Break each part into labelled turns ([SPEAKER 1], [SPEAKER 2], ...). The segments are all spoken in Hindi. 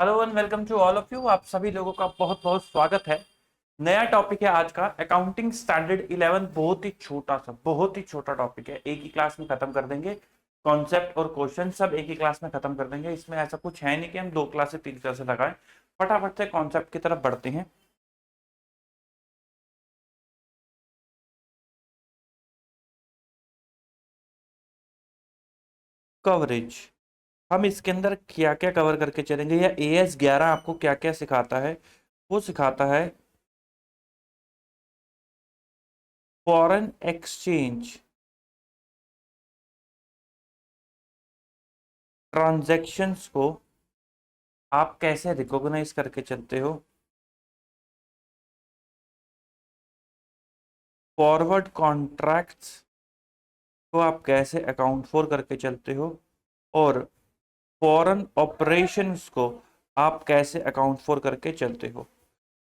[SPEAKER 1] Hello and welcome to all of you. आप सभी लोगों का बहुत बहुत स्वागत है। नया टॉपिक है आज का अकाउंटिंग स्टैंडर्ड 11। बहुत ही छोटा टॉपिक है, एक ही क्लास में खत्म कर देंगे। कॉन्सेप्ट और क्वेश्चन सब एक ही क्लास में खत्म कर देंगे। इसमें ऐसा कुछ है नहीं कि हम 2 क्लास से 3 क्लास से लगाएं। फटाफट से कॉन्सेप्ट की तरफ बढ़ते हैं। कवरेज, हम इसके अंदर क्या क्या कवर करके चलेंगे, या AS11 आपको क्या क्या सिखाता है। वो सिखाता है फॉरेन एक्सचेंज ट्रांजैक्शंस को आप कैसे रिकॉग्नाइज करके चलते हो। फॉरवर्ड कॉन्ट्रैक्ट्स को आप कैसे अकाउंट फॉर करके चलते हो। और फॉरेन ऑपरेशंस को आप कैसे अकाउंट फॉर करके चलते हो।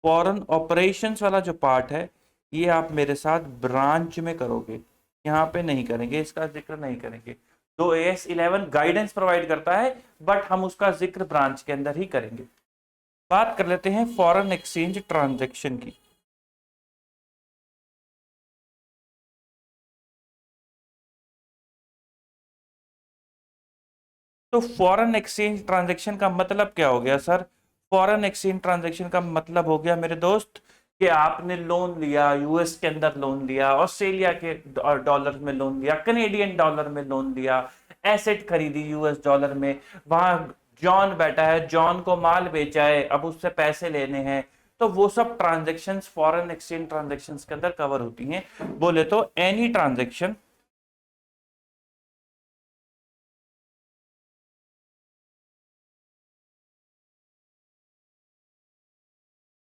[SPEAKER 1] फॉरेन ऑपरेशंस वाला जो पार्ट है, ये आप मेरे साथ ब्रांच में करोगे, यहाँ पे नहीं करेंगे, इसका जिक्र नहीं करेंगे। तो AS11 गाइडेंस प्रोवाइड करता है, बट हम उसका जिक्र ब्रांच के अंदर ही करेंगे। बात कर लेते हैं फॉरेन एक्सचेंज ट्रांजैक्शन की। तो फॉरेन एक्सचेंज ट्रांजैक्शन का मतलब क्या हो गया सर? फॉरेन एक्सचेंज ट्रांजैक्शन का मतलब हो गया मेरे दोस्त कि आपने लोन लिया, यूएस के अंदर लोन लिया, ऑस्ट्रेलिया के डॉलर में लोन लिया, कनेडियन डॉलर में लोन लिया, एसेट खरीदी यूएस डॉलर में। वहां जॉन बैठा है, जॉन को माल बेचा है, अब उससे पैसे लेने हैं। तो वो सब ट्रांजेक्शन्स फॉरेन एक्सचेंज ट्रांजेक्शन्स के अंदर कवर होती हैं। बोले तो any transaction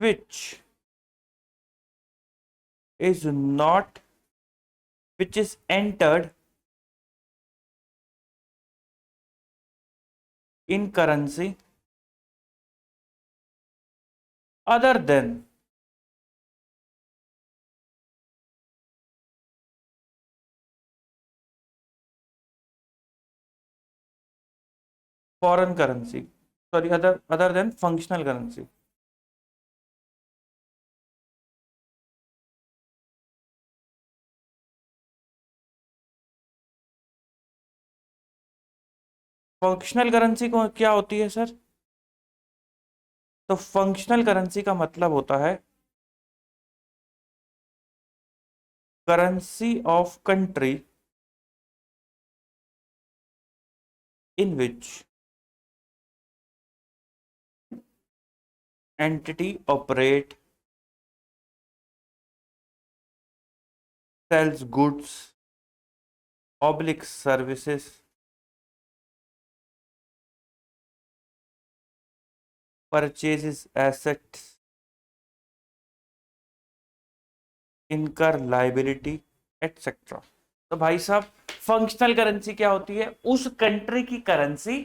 [SPEAKER 1] which is not which is entered in currency other than foreign currency, sorry, other than functional currency। Functional currency को क्या होती है सर? तो फंक्शनल करेंसी का मतलब होता है currency of country in which entity operate, sales goods oblique services, purchases assets, incur liability, etcetera. तो भाई साहब, फंक्शनल करेंसी क्या होती है? उस कंट्री की करेंसी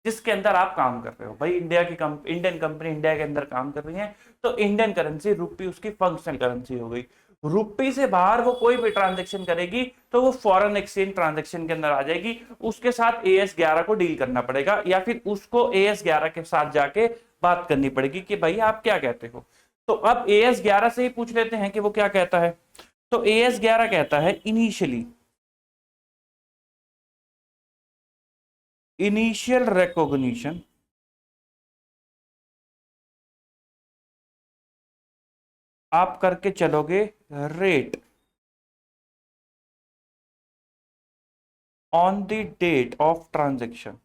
[SPEAKER 1] जिसके अंदर आप काम कर रहे हो। भाई इंडियन कंपनी इंडिया के अंदर काम कर रही है, तो इंडियन करेंसी रुपी उसकी फंक्शनल करेंसी हो गई। रुपी से बाहर वो कोई भी ट्रांजेक्शन करेगी तो वो फॉरेन एक्सचेंज ट्रांजेक्शन के अंदर आ जाएगी। उसके साथ AS11 को डील करना पड़ेगा, या फिर उसको AS11 के साथ जाके बात करनी पड़ेगी कि भाई आप क्या कहते हो। तो अब AS11 से ही पूछ लेते हैं कि वो क्या कहता है। तो AS11 कहता है इनिशियल रिकॉग्निशन आप करके चलोगे rate on the date of transaction.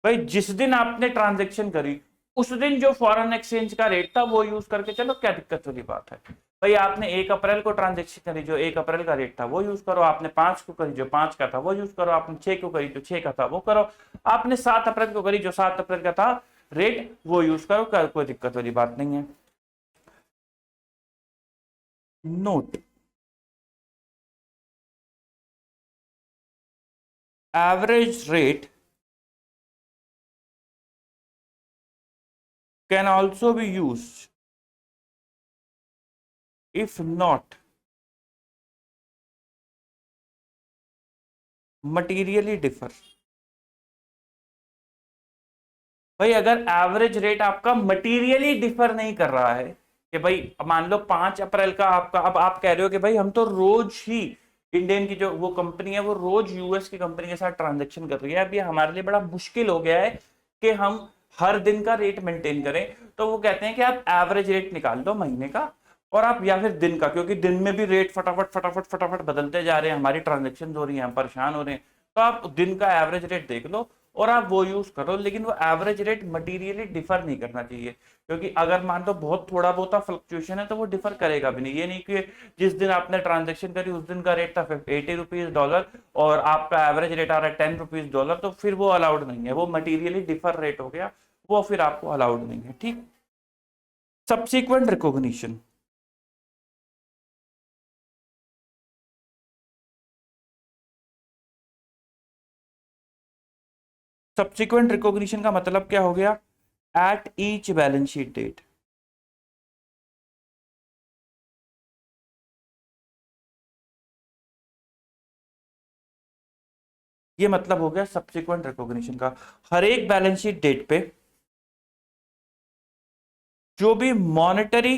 [SPEAKER 1] भाई जिस दिन आपने ट्रांजेक्शन करी, उस दिन जो फॉरेन एक्सचेंज का रेट था वो यूज करके चलो, क्या दिक्कत वाली बात है। भाई आपने 1 अप्रैल को ट्रांजेक्शन करी, जो 1 अप्रैल का रेट था वो यूज करो। आपने 5 को करी, जो 5 का था वो यूज करो। आपने 6 को करी, जो 6 का था वो करो। आपने 7 अप्रैल को करी, जो 7 अप्रैल का था रेट वो यूज करो। कोई दिक्कत वाली बात नहीं है। Note, average rate can also be used if not materially differ. भाई अगर एवरेज रेट आपका मटीरियली डिफर नहीं कर रहा है कि भाई मान लो 5 अप्रैल का आपका, अब आप कह रहे हो कि भाई हम तो रोज ही इंडियन की जो वो कंपनी है वो रोज यूएस की कंपनी के साथ ट्रांजेक्शन कर रही है, अब ये हमारे लिए बड़ा मुश्किल हो गया है कि हम हर दिन का रेट मेंटेन करें। तो वो कहते हैं कि आप एवरेज रेट निकाल दो महीने का, और आप या फिर दिन का, क्योंकि दिन में भी रेट फटाफट फटाफट फटाफट बदलते जा रहे हैं, हमारी ट्रांजेक्शन हो रही है, हम परेशान हो रहे हैं। तो आप दिन का एवरेज रेट देख लो और आप वो यूज करो, लेकिन वो एवरेज रेट मटीरियली डिफर नहीं करना चाहिए, क्योंकि अगर मान लो बहुत थोड़ा बहुत फ्लक्चुएशन है तो वो डिफर करेगा भी नहीं। ये नहीं कि जिस दिन आपने ट्रांजेक्शन करी उस दिन का रेट था 80 रुपीज डॉलर और आपका एवरेज रेट आ रहा है 10 रुपीज डॉलर, तो फिर वो अलाउड नहीं है, वो मटीरियली डिफर रेट हो गया, वो फिर आपको अलाउड नहीं है। ठीक। Subsequent recognition. सब्सिक्वेंट रिकॉग्निशन का मतलब क्या हो गया? At each balance sheet date. ये मतलब हो गया सब्सिक्वेंट रिकॉग्निशन का। हर एक बैलेंस शीट डेट पे जो भी मॉनेटरी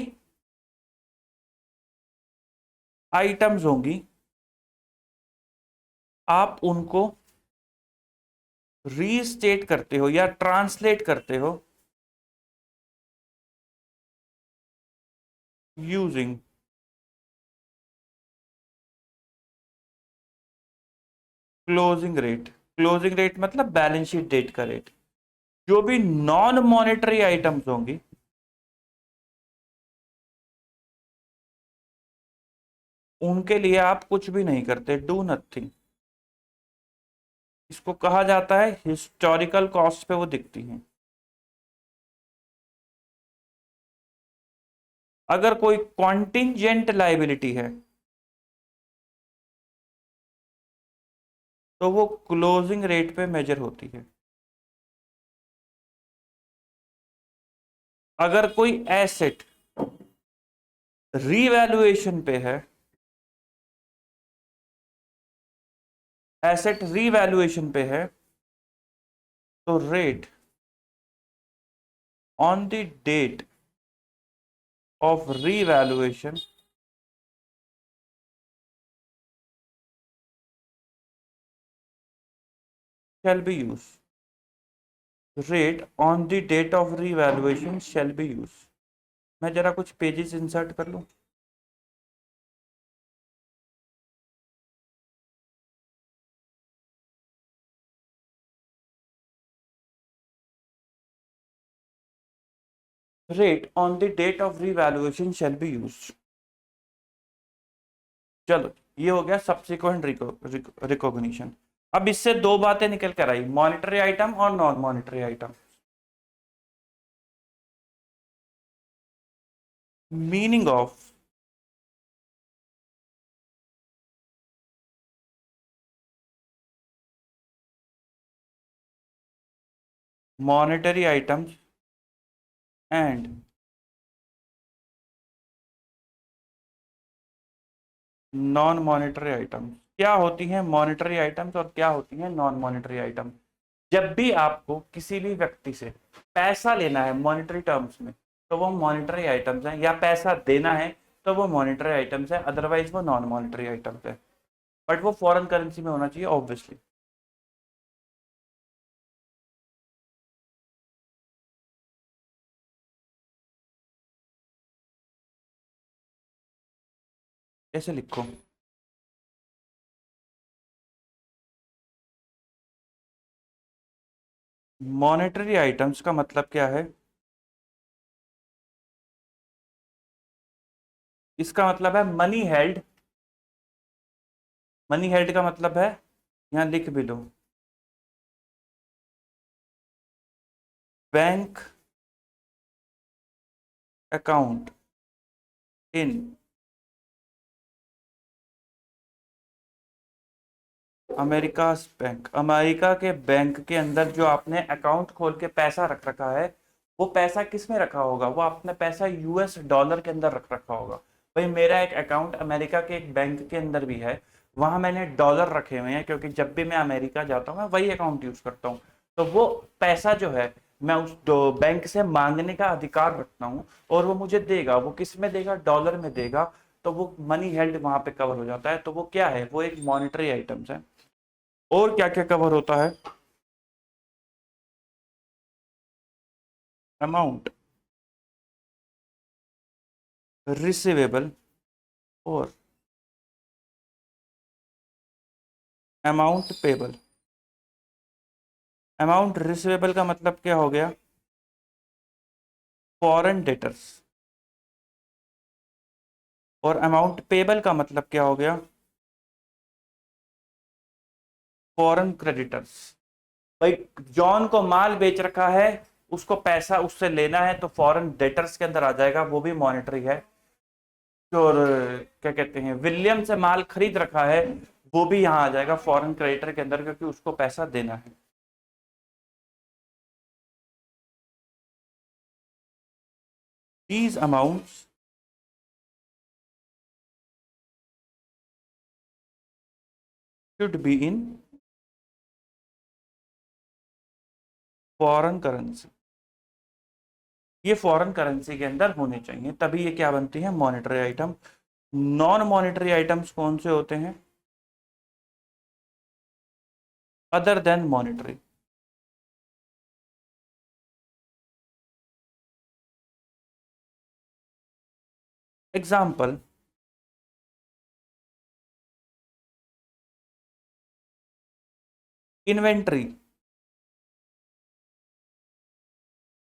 [SPEAKER 1] आइटम्स होंगी आप उनको रीस्टेट करते हो या ट्रांसलेट करते हो using closing rate. Closing rate मतलब बैलेंस शीट डेट का रेट। जो भी नॉन मॉनेटरी आइटम्स होंगी उनके लिए आप कुछ भी नहीं करते, डू नथिंग। इसको कहा जाता है हिस्टोरिकल कॉस्ट पे वो दिखती हैं। अगर कोई कॉन्टिंजेंट लाइबिलिटी है तो वो क्लोजिंग रेट पे मेजर होती है। अगर कोई एसेट रीवैल्यूएशन पे है, एसेट रीवैल्यूएशन पे है, तो rate on the date of revaluation shall be used। Rate on the date of revaluation shall be used। मैं जरा कुछ पेजेस इंसर्ट कर लूं। Rate on the date of revaluation shall be used। चलो ये हो गया सब्सिक्वेंट रिकॉग्निशन। अब इससे दो बातें निकल कर आई, मॉनिटरी आइटम और non monetary item. Meaning of monetary items and non monetary items. क्या होती हैं मॉनेटरी आइटम्स और क्या होती हैं नॉन मॉनेटरी आइटम्स? जब भी आपको किसी भी व्यक्ति से पैसा लेना है मॉनेटरी टर्म्स में तो वो मॉनेटरी आइटम्स हैं, या पैसा देना है तो वो मॉनेटरी आइटम्स है, अदरवाइज वो नॉन मॉनेटरी आइटम्स है। बट वो फॉरेन करेंसी में होना चाहिए ऑब्वियसली। ऐसे लिखो। मॉनेटरी आइटम्स का मतलब क्या है? इसका मतलब है मनी हेल्ड। मनी हेल्ड का मतलब है, यहां लिख भी लो, bank account in America bank. America के बैंक के अंदर जो आपने अकाउंट खोल के पैसा रख रखा है वो पैसा किस में रखा होगा? वो आपने पैसा यूएस डॉलर के अंदर रख रखा होगा। भाई मेरा एक अकाउंट अमेरिका के एक बैंक के अंदर भी है, वहां मैंने डॉलर रखे हुए हैं, क्योंकि जब भी मैं अमेरिका जाता हूँ मैं वही अकाउंट यूज करता हूँ। तो वो पैसा जो है मैं उस बैंक से मांगने का अधिकार रखता हूँ, और वो मुझे देगा। वो किस में देगा? डॉलर में देगा। तो वो मनी हेल्ड वहां पे कवर हो जाता है। तो वो क्या है? वो एक मॉनेटरी आइटम्स है। और क्या क्या कवर होता है? अमाउंट रिसीवेबल और अमाउंट पेबल। अमाउंट रिसीवेबल का मतलब क्या हो गया? Foreign debtors. और अमाउंट पेबल का मतलब क्या हो गया? Foreign creditors. भाई जॉन को माल बेच रखा है, उसको पैसा उससे लेना है, तो फॉरेन डेटर्स के अंदर आ जाएगा, वो भी मॉनेटरी है। और क्या कहते हैं, विलियम से माल खरीद रखा है, वो भी यहाँ आ जाएगा फॉरेन क्रेडिटर के अंदर, क्योंकि उसको पैसा देना है। These amounts should be in foreign currency. ये फॉरेन करेंसी के अंदर होने चाहिए, तभी ये क्या बनती है? Monetary item. Non monetary items कौन से होते हैं? Other than monetary. Example, inventory.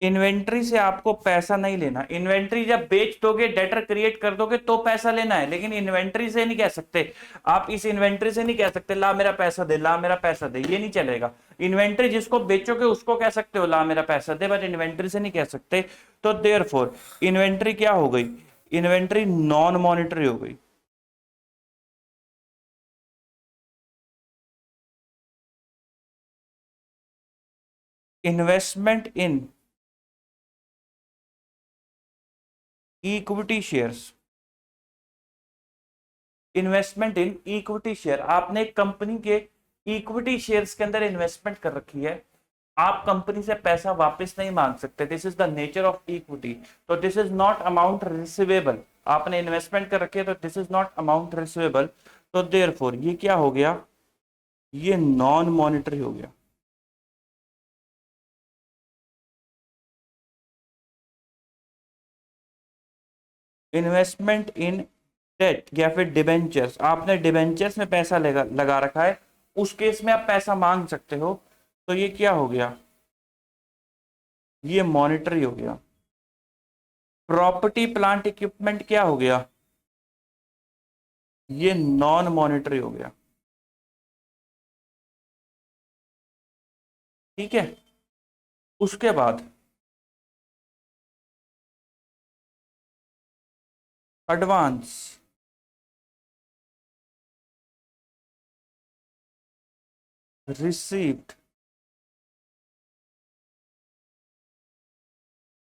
[SPEAKER 1] Inventory से आपको पैसा नहीं लेना। इन्वेंट्री जब बेच दोगे, डेटर क्रिएट कर दोगे, तो पैसा लेना है, लेकिन इन्वेंट्री से नहीं कह सकते। आप इस इन्वेंट्री से नहीं कह सकते ला मेरा पैसा दे, ला मेरा पैसा दे, ये नहीं चलेगा। इन्वेंट्री जिसको बेचोगे उसको कह सकते हो ला मेरा पैसा दे, बट इन्वेंट्री से नहीं कह सकते। तो देयरफॉर इन्वेंट्री क्या हो गई? इन्वेंट्री नॉन मॉनिटरी हो गई। Investment in equity shares. Investment in equity share, आपने एक कंपनी के इक्विटी शेयर्स के अंदर इन्वेस्टमेंट कर रखी है। आप कंपनी से पैसा वापस नहीं मांग सकते, this is the nature of equity. तो this is not amount receivable. आपने इन्वेस्टमेंट कर रखी है, तो this is not amount receivable. तो देयरफॉर ये क्या हो गया? ये नॉन मॉनिटरी हो गया। इन्वेस्टमेंट इन डेट या फिर डिबेंचर्स, आपने डिबेंचर्स में पैसा लगा लगा रखा है, उस केस में आप पैसा मांग सकते हो। तो ये क्या हो गया? ये मॉनिटरी हो गया। प्रॉपर्टी प्लांट इक्विपमेंट क्या हो गया? ये नॉन मॉनिटरी हो गया। ठीक है। उसके बाद एडवांस रिसीव्ड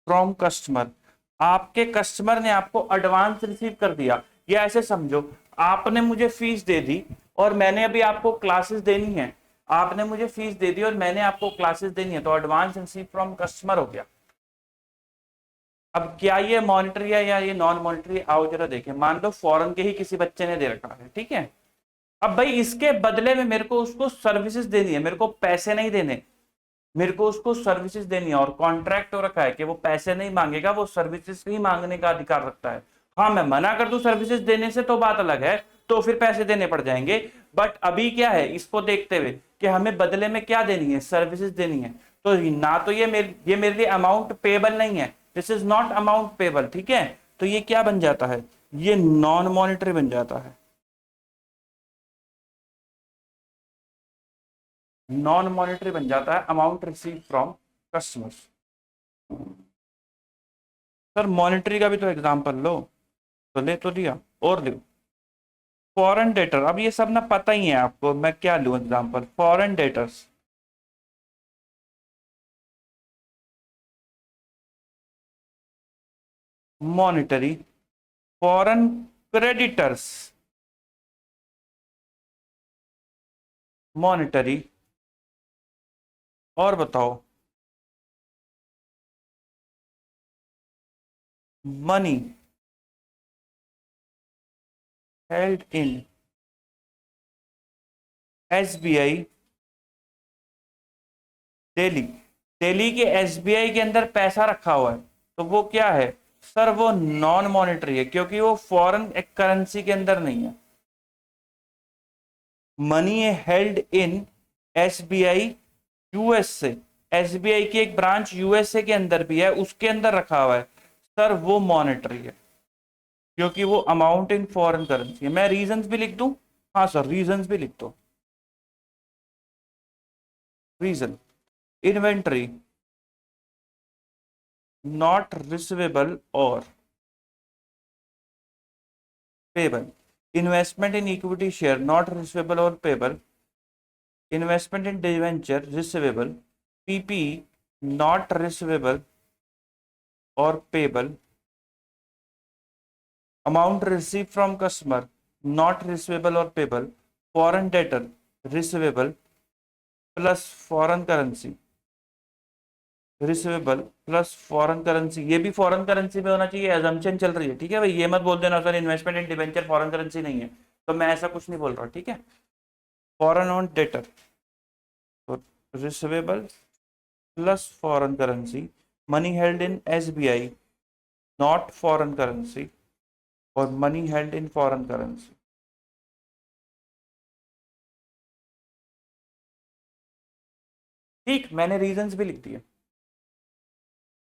[SPEAKER 1] फ्रॉम कस्टमर। आपके कस्टमर ने आपको एडवांस रिसीव कर दिया, या ऐसे समझो आपने मुझे फीस दे दी और मैंने अभी आपको क्लासेस देनी है। आपने मुझे फीस दे दी और मैंने आपको क्लासेस देनी है, तो एडवांस रिसीव फ्रॉम कस्टमर हो गया। अब क्या ये मॉनिटरी है या ये नॉन मॉनिटरी? आओ जरा देखें। मान लो फॉरेन के ही किसी बच्चे ने दे रखा है, ठीक है। अब भाई इसके बदले में मेरे को उसको सर्विसेज देनी है, मेरे को पैसे नहीं देने, मेरे को उसको सर्विसेज देनी है। और कॉन्ट्रैक्ट हो रखा है कि वो पैसे नहीं मांगेगा, वो सर्विसेज ही मांगने का अधिकार रखता है। हाँ, मैं मना कर दूं सर्विसेज देने से तो बात अलग है, तो फिर पैसे देने पड़ जाएंगे। बट अभी क्या है, इसको देखते हुए कि हमें बदले में क्या देनी है? सर्विसेज देनी है। तो ना तो ये मेरे लिए अमाउंट पेबल नहीं है, this is not amount payable, ठीक है। तो ये क्या बन जाता है? ये नॉन मॉनिटरी बन जाता है। नॉन मॉनिटरी बन जाता है amount receive from customers. Sir monetary का भी तो एग्जांपल लो। तो ले तो दिया, और लो। फॉरेन डेटर, अब ये सब ना पता ही है आपको, मैं क्या लूं example? Foreign debtors, monetary. Foreign creditors, monetary, और बताओ, money held in SBI Delhi. Delhi के एसबीआई के अंदर पैसा रखा हुआ है, तो वो क्या है सर? वो नॉन मॉनेटरी है, क्योंकि वो फॉरेन करेंसी के अंदर नहीं है। Money held in SBI USA, SBI की एक ब्रांच यूएसए के अंदर भी है, उसके अंदर रखा हुआ है सर, वो मॉनेटरी है, क्योंकि वो अमाउंट इन फॉरेन करेंसी है। मैं रीजंस भी लिख दूं? हाँ सर, रीजंस भी लिख दो। रीजन, इन्वेंटरी नॉट रिसीवेबल और payable, investment in equity share not receivable और payable, investment in debenture receivable, PP not receivable और payable, amount receive from customer not receivable और payable, foreign debtor receivable plus foreign currency receivable plus foreign currency, ये भी फॉरेन करेंसी में होना चाहिए, एजम्पशन चल रही है, ठीक है भाई? ये मत बोल देना sir investment in debenture foreign currency नहीं है, तो मैं ऐसा कुछ नहीं बोल रहा, ठीक है? फॉरेन ऑन डेटर, तो receivable plus foreign currency, money held in SBI not foreign currency, और money held in foreign currency. ठीक, मैंने रीजंस भी लिख दिए।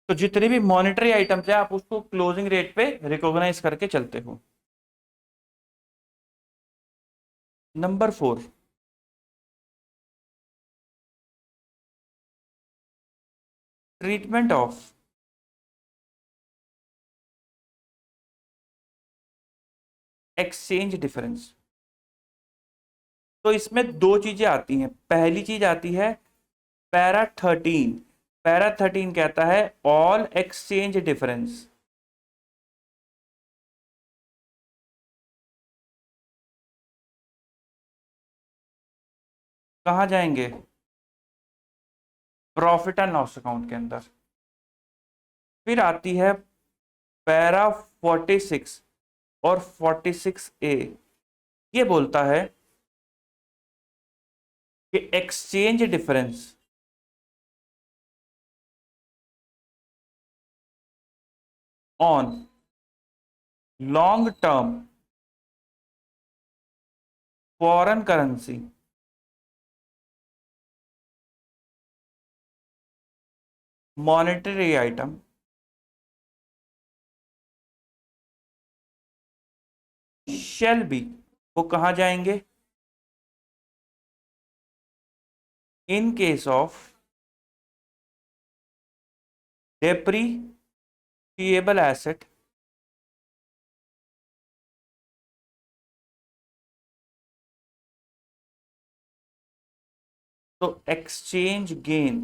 [SPEAKER 1] तो जितने भी मॉनेटरी आइटम्स है आप उसको क्लोजिंग रेट पे रिकॉग्नाइज करके चलते हो। Number 4, treatment of exchange difference. तो इसमें दो चीजें आती हैं। पहली चीज आती है पैरा 13। पैरा 13 कहता है ऑल एक्सचेंज डिफरेंस, कहां जाएंगे? प्रॉफिट एंड लॉस अकाउंट के अंदर। फिर आती है पैरा 46 और 46A, ये बोलता है कि exchange difference on long term foreign currency monetary item shall be, वो कहां जाएंगे? In case of depreciable asset तो exchange gain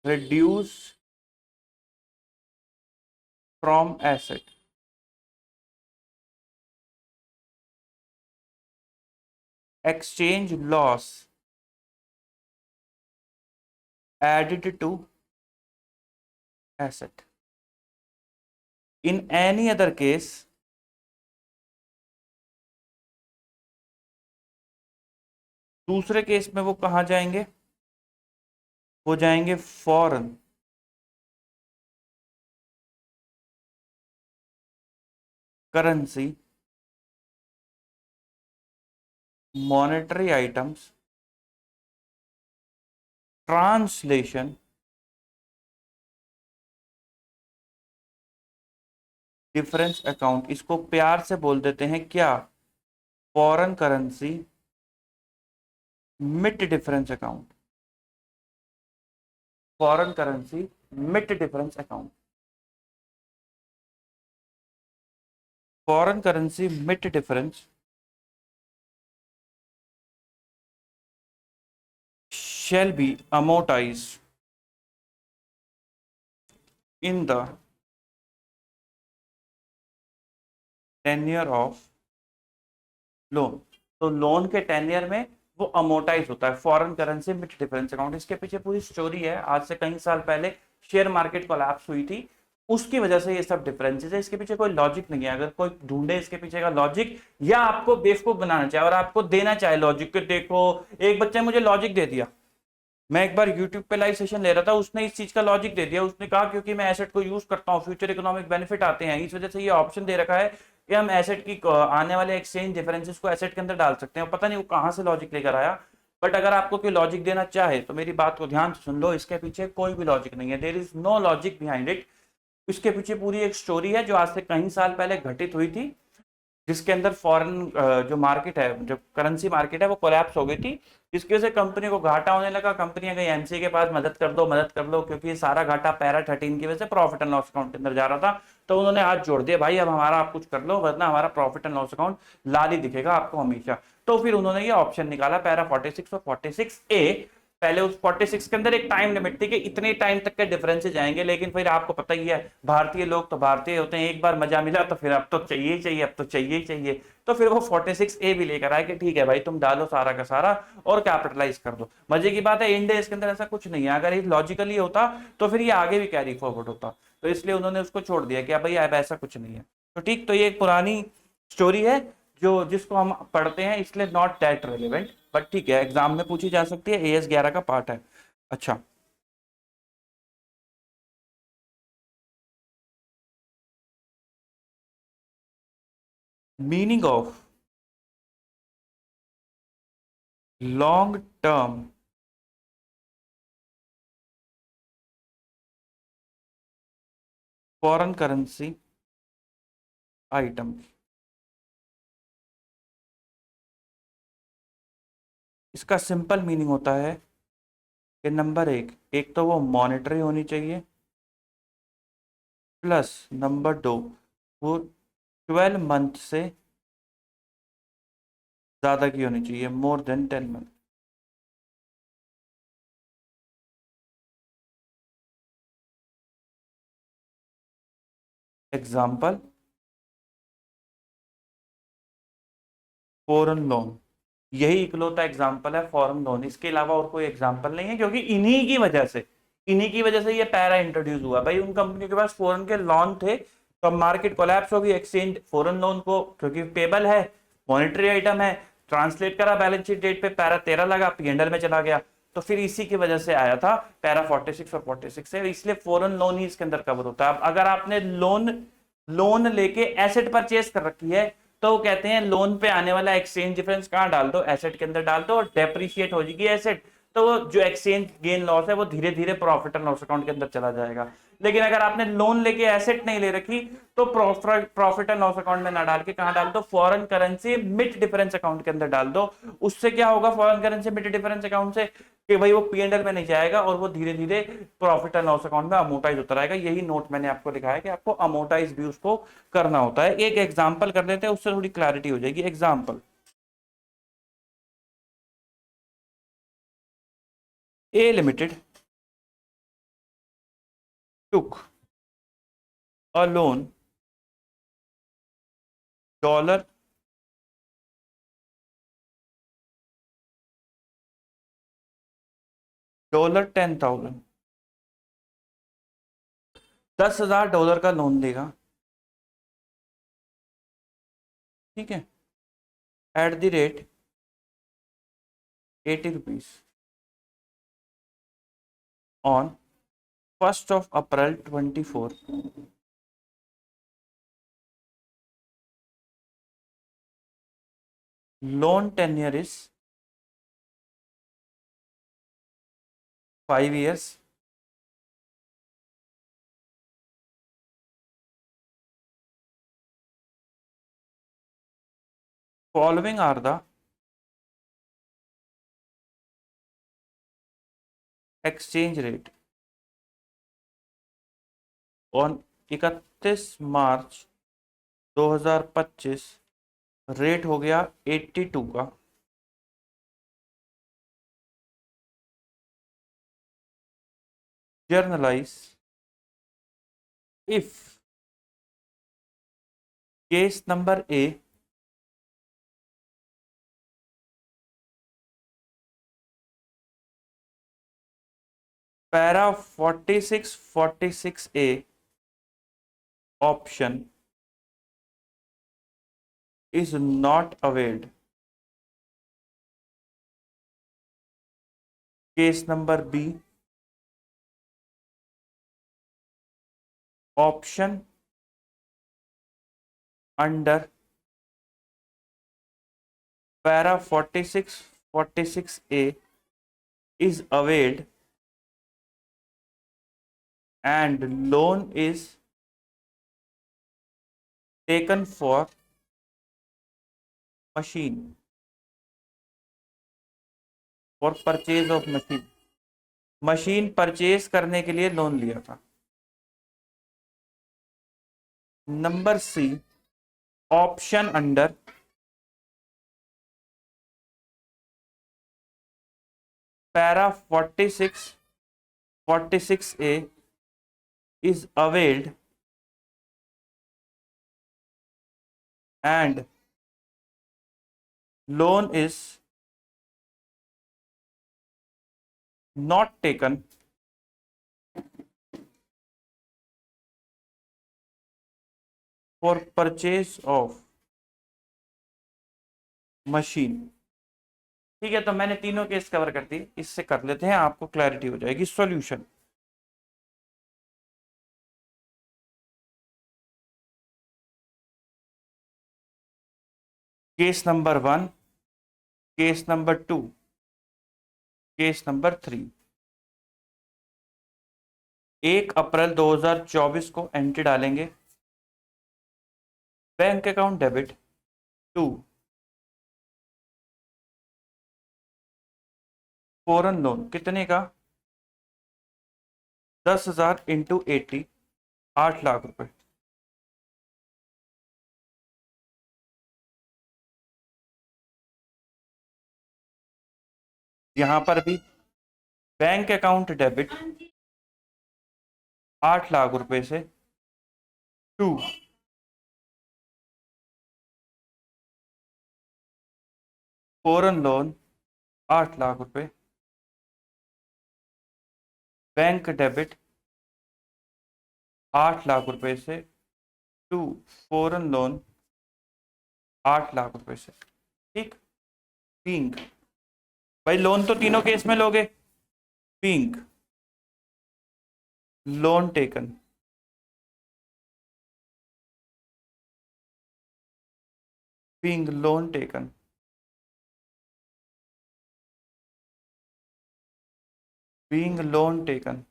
[SPEAKER 1] reduce from asset, exchange loss added to asset. In any other case दूसरे केस में वो कहां जाएंगे? वो जाएंगे foreign currency monetary items translation difference account, इसको प्यार से बोल देते हैं क्या? Foreign currency mit difference account, foreign currency mit difference account, foreign currency mit difference shall be amortized in the tenure of loan। तो लोन के 10 ईयर में वो अमोटाइज होता है। Foreign currency mid difference account, इसके पीछे पूरी स्टोरी है। आज से कई साल पहले शेयर मार्केट कोलैप्स हुई थी, उसकी वजह से ये सब डिफरेंसेस है। इसके पीछे कोई लॉजिक नहीं है। अगर कोई ढूंढे इसके पीछे का लॉजिक, या आपको बेवकूफ बनाना चाहे और आपको देना चाहे लॉजिक के, देखो एक बच्चे ने मुझे लॉजिक दे दिया, मैं एक बार YouTube पे लाइव सेशन ले रहा था, उसने इस चीज का लॉजिक दे दिया। उसने कहा क्योंकि मैं एसेट को यूज करता हूँ, फ्यूचर इकोनॉमिक बेनिफिट आते हैं, इस वजह से ये ऑप्शन दे रखा है कि हम एसेट की आने वाले एक्सचेंज डिफरेंसेस को एसेट के अंदर डाल सकते हैं। पता नहीं वो कहाँ से लॉजिक लेकर आया, बट अगर आपको कोई लॉजिक देना चाहे तो मेरी बात को ध्यान से सुन लो, इसके पीछे कोई भी लॉजिक नहीं है। There is no logic behind it. इसके पीछे पूरी एक स्टोरी है जो आज से कई साल पहले घटित हुई थी, जिसके अंदर फॉरेन जो मार्केट है, जो करेंसी मार्केट है, वो कोलैप्स हो गई थी, जिसकी वजह से कंपनी को घाटा होने लगा। कंपनियां गई एमसी के पास, मदद कर दो मदद कर दो, क्योंकि ये सारा घाटा पैरा 13 की वजह से प्रॉफिट एंड लॉस अकाउंट के अंदर जा रहा था। तो उन्होंने हाथ जोड़ दिया, भाई अब हमारा आप कुछ कर लो, वरना हमारा प्रॉफिट एंड लॉस अकाउंट लाल ही दिखेगा आपको हमेशा। तो फिर उन्होंने ये ऑप्शन निकाला पैरा 46 और 46A। पहले उस 46 के अंदर एक टाइम लिमिट थी कि इतने टाइम तक के डिफरेंसेस जाएंगे, लेकिन फिर आपको पता ही है भारतीय लोग तो भारतीय होते हैं, एक बार मजा मिला तो फिर अब तो चाहिए ही चाहिए, अब तो चाहिए ही चाहिए। तो फिर वो 46A भी लेकर आए कि ठीक है भाई तुम डालो सारा का सारा और कैपिटलाइज कर दो। मजे की बात है इंडिया इसके अंदर ऐसा कुछ नहीं है, अगर ये लॉजिकली होता तो फिर ये आगे भी कैरी फॉरवर्ड होता, तो इसलिए उन्होंने उसको छोड़ दिया कि भाई अब ऐसा कुछ नहीं है। तो ठीक, तो ये एक पुरानी स्टोरी है जो जिसको हम पढ़ते हैं, इसलिए नॉट दैट रेलिवेंट, बट ठीक है एग्जाम में पूछी जा सकती है, AS 11 का पार्ट है। अच्छा, meaning of long term foreign currency item, इसका सिंपल मीनिंग होता है कि नंबर एक, एक तो वो मॉनेटरी होनी चाहिए, प्लस नंबर दो वो 12 मंथ से ज्यादा की होनी चाहिए, more than 10 month. Example, foreign loan, यही इकलौता एग्जाम्पल है फॉरेन लोन। इसके अलावा और कोई एग्जाम्पल नहीं है, क्योंकि इन्हीं की वजह से ये पैरा इंट्रोड्यूस हुआ। भाई उन कंपनियों के पास फॉरेन के लोन थे, तो अब मार्केट कोलैप्स होगी, एक्सचेंज फॉरेन लोन को, क्योंकि पेबल है, मॉनेटरी आइटम है, ट्रांसलेट करा बैलेंस शीट डेट पे, पैरा 13 लगा, पीएनएल में चला गया। तो फिर इसी की वजह से आया था पैरा 46 और 46 है, इसलिए फॉरेन लोन ही इसके अंदर कवर होता है। अब अगर आपने लोन लोन लेके एसेट परचेस कर रखी है, तो वो कहते हैं लोन पे आने वाला एक्सचेंज डिफरेंस कहाँ डाल दो, एसेट के अंदर डाल दो, और डेप्रिशिएट हो जाएगी एसेट, तो वो जो एक्सचेंज गेन लॉस है वो धीरे धीरे प्रॉफिट एंड लॉस अकाउंट के अंदर चला जाएगा। लेकिन अगर आपने लोन लेके एसेट नहीं ले रखी, तो प्रॉफिट एंड लॉस अकाउंट में ना डाल के कहां डाल दो, foreign currency mid difference account के अंदर डाल दो। उससे क्या होगा foreign currency mid difference account से, कि भाई वो पीएनएल में नहीं जाएगा और वो धीरे धीरे प्रॉफिट एंड लॉस अकाउंट में अमोटाइज होता रहेगा। यही नोट मैंने आपको लिखा है कि आपको अमोटाइज भी उसको करना होता है। एक एग्जांपल कर लेते हैं, उससे थोड़ी क्लैरिटी हो जाएगी। Example, A limited took a loan dollar $10,000, $10,000 का लोन देगा, ठीक है, at the rate 80 rupees on 1 April 2024। Loan tenure is 5 years। Following are the exchange rate on 31 March 2025, rate हो गया 82 का। Journalise if case number A para 46 A option is not availed. Case number B, option under para 46A is availed and loan is taken for machine, for purchase of machine. Machine purchase करने के लिए लोन लिया था. Number C, option under para 46A is availed and loan is not taken for purchase of machine. ठीक है, तो मैंने तीनों केस कवर कर दी. इससे कर लेते हैं, आपको क्लैरिटी हो जाएगी. Solution. Case number 1, case number 2, case number 3. 1 April 2024 को एंट्री डालेंगे. Bank account debit to foreign loan. कितने का? 10,000 इंटू 80, 8 लाख रुपए. यहां पर भी बैंक अकाउंट डेबिट 8 लाख रुपए से टू फॉरेन लोन 8 लाख रुपए. बैंक डेबिट 8 लाख रुपए से टू फॉरेन लोन 8 लाख रुपए से. ठीक. पिंक. भाई लोन तो तीनों केस में लोगे. Pink loan taken. Pink loan taken. being loan taken,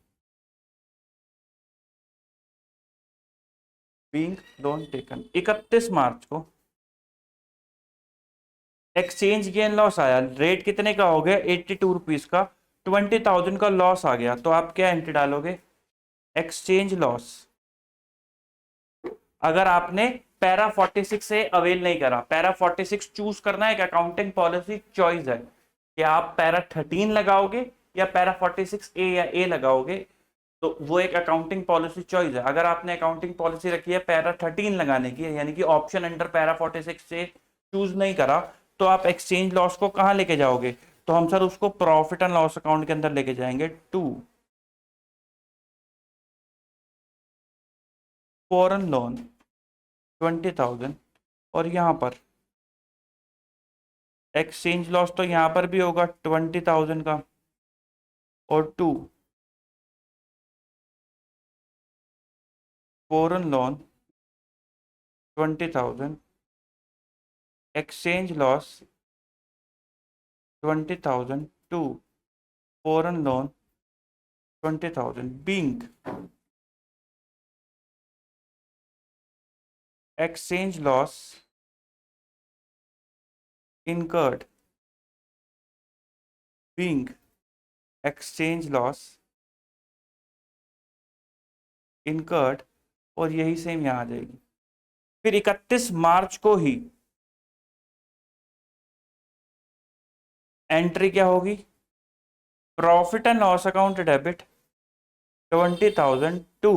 [SPEAKER 1] being loan taken. 31 March को एक्सचेंज गेन लॉस आया. रेट कितने का हो गया? 82 रुपीज का. 20,000 का लॉस आ गया. तो आप क्या एंट्री डालोगे? Exchange loss. अगर आपने पैरा 46 से अवेल नहीं करा, पैरा 46 चूज करना है, एक अकाउंटिंग पॉलिसी चॉइस है कि आप पैरा 13 लगाओगे या पैरा 46A या ए लगाओगे. तो वो एक अकाउंटिंग पॉलिसी चॉइस है. अगर आपने अकाउंटिंग पॉलिसी रखी है पैरा 13 लगाने की, यानी कि ऑप्शन अंडर पैरा 46 से चूज नहीं करा, तो आप एक्सचेंज लॉस को कहां लेके जाओगे? तो हम सर उसको प्रॉफिट एंड लॉस अकाउंट के अंदर लेके जाएंगे. टू फॉरेन लोन 20,000 और यहां पर एक्सचेंज लॉस तो यहां पर भी होगा 20,000 का. और to foreign loan 20,000, exchange loss 20,000 to foreign loan 20,000. Being exchange loss incurred, being exchange loss incurred. और यही सेम यहां आ जाएगी. फिर 31 मार्च को ही एंट्री क्या होगी? Profit and loss account debit 20,000 to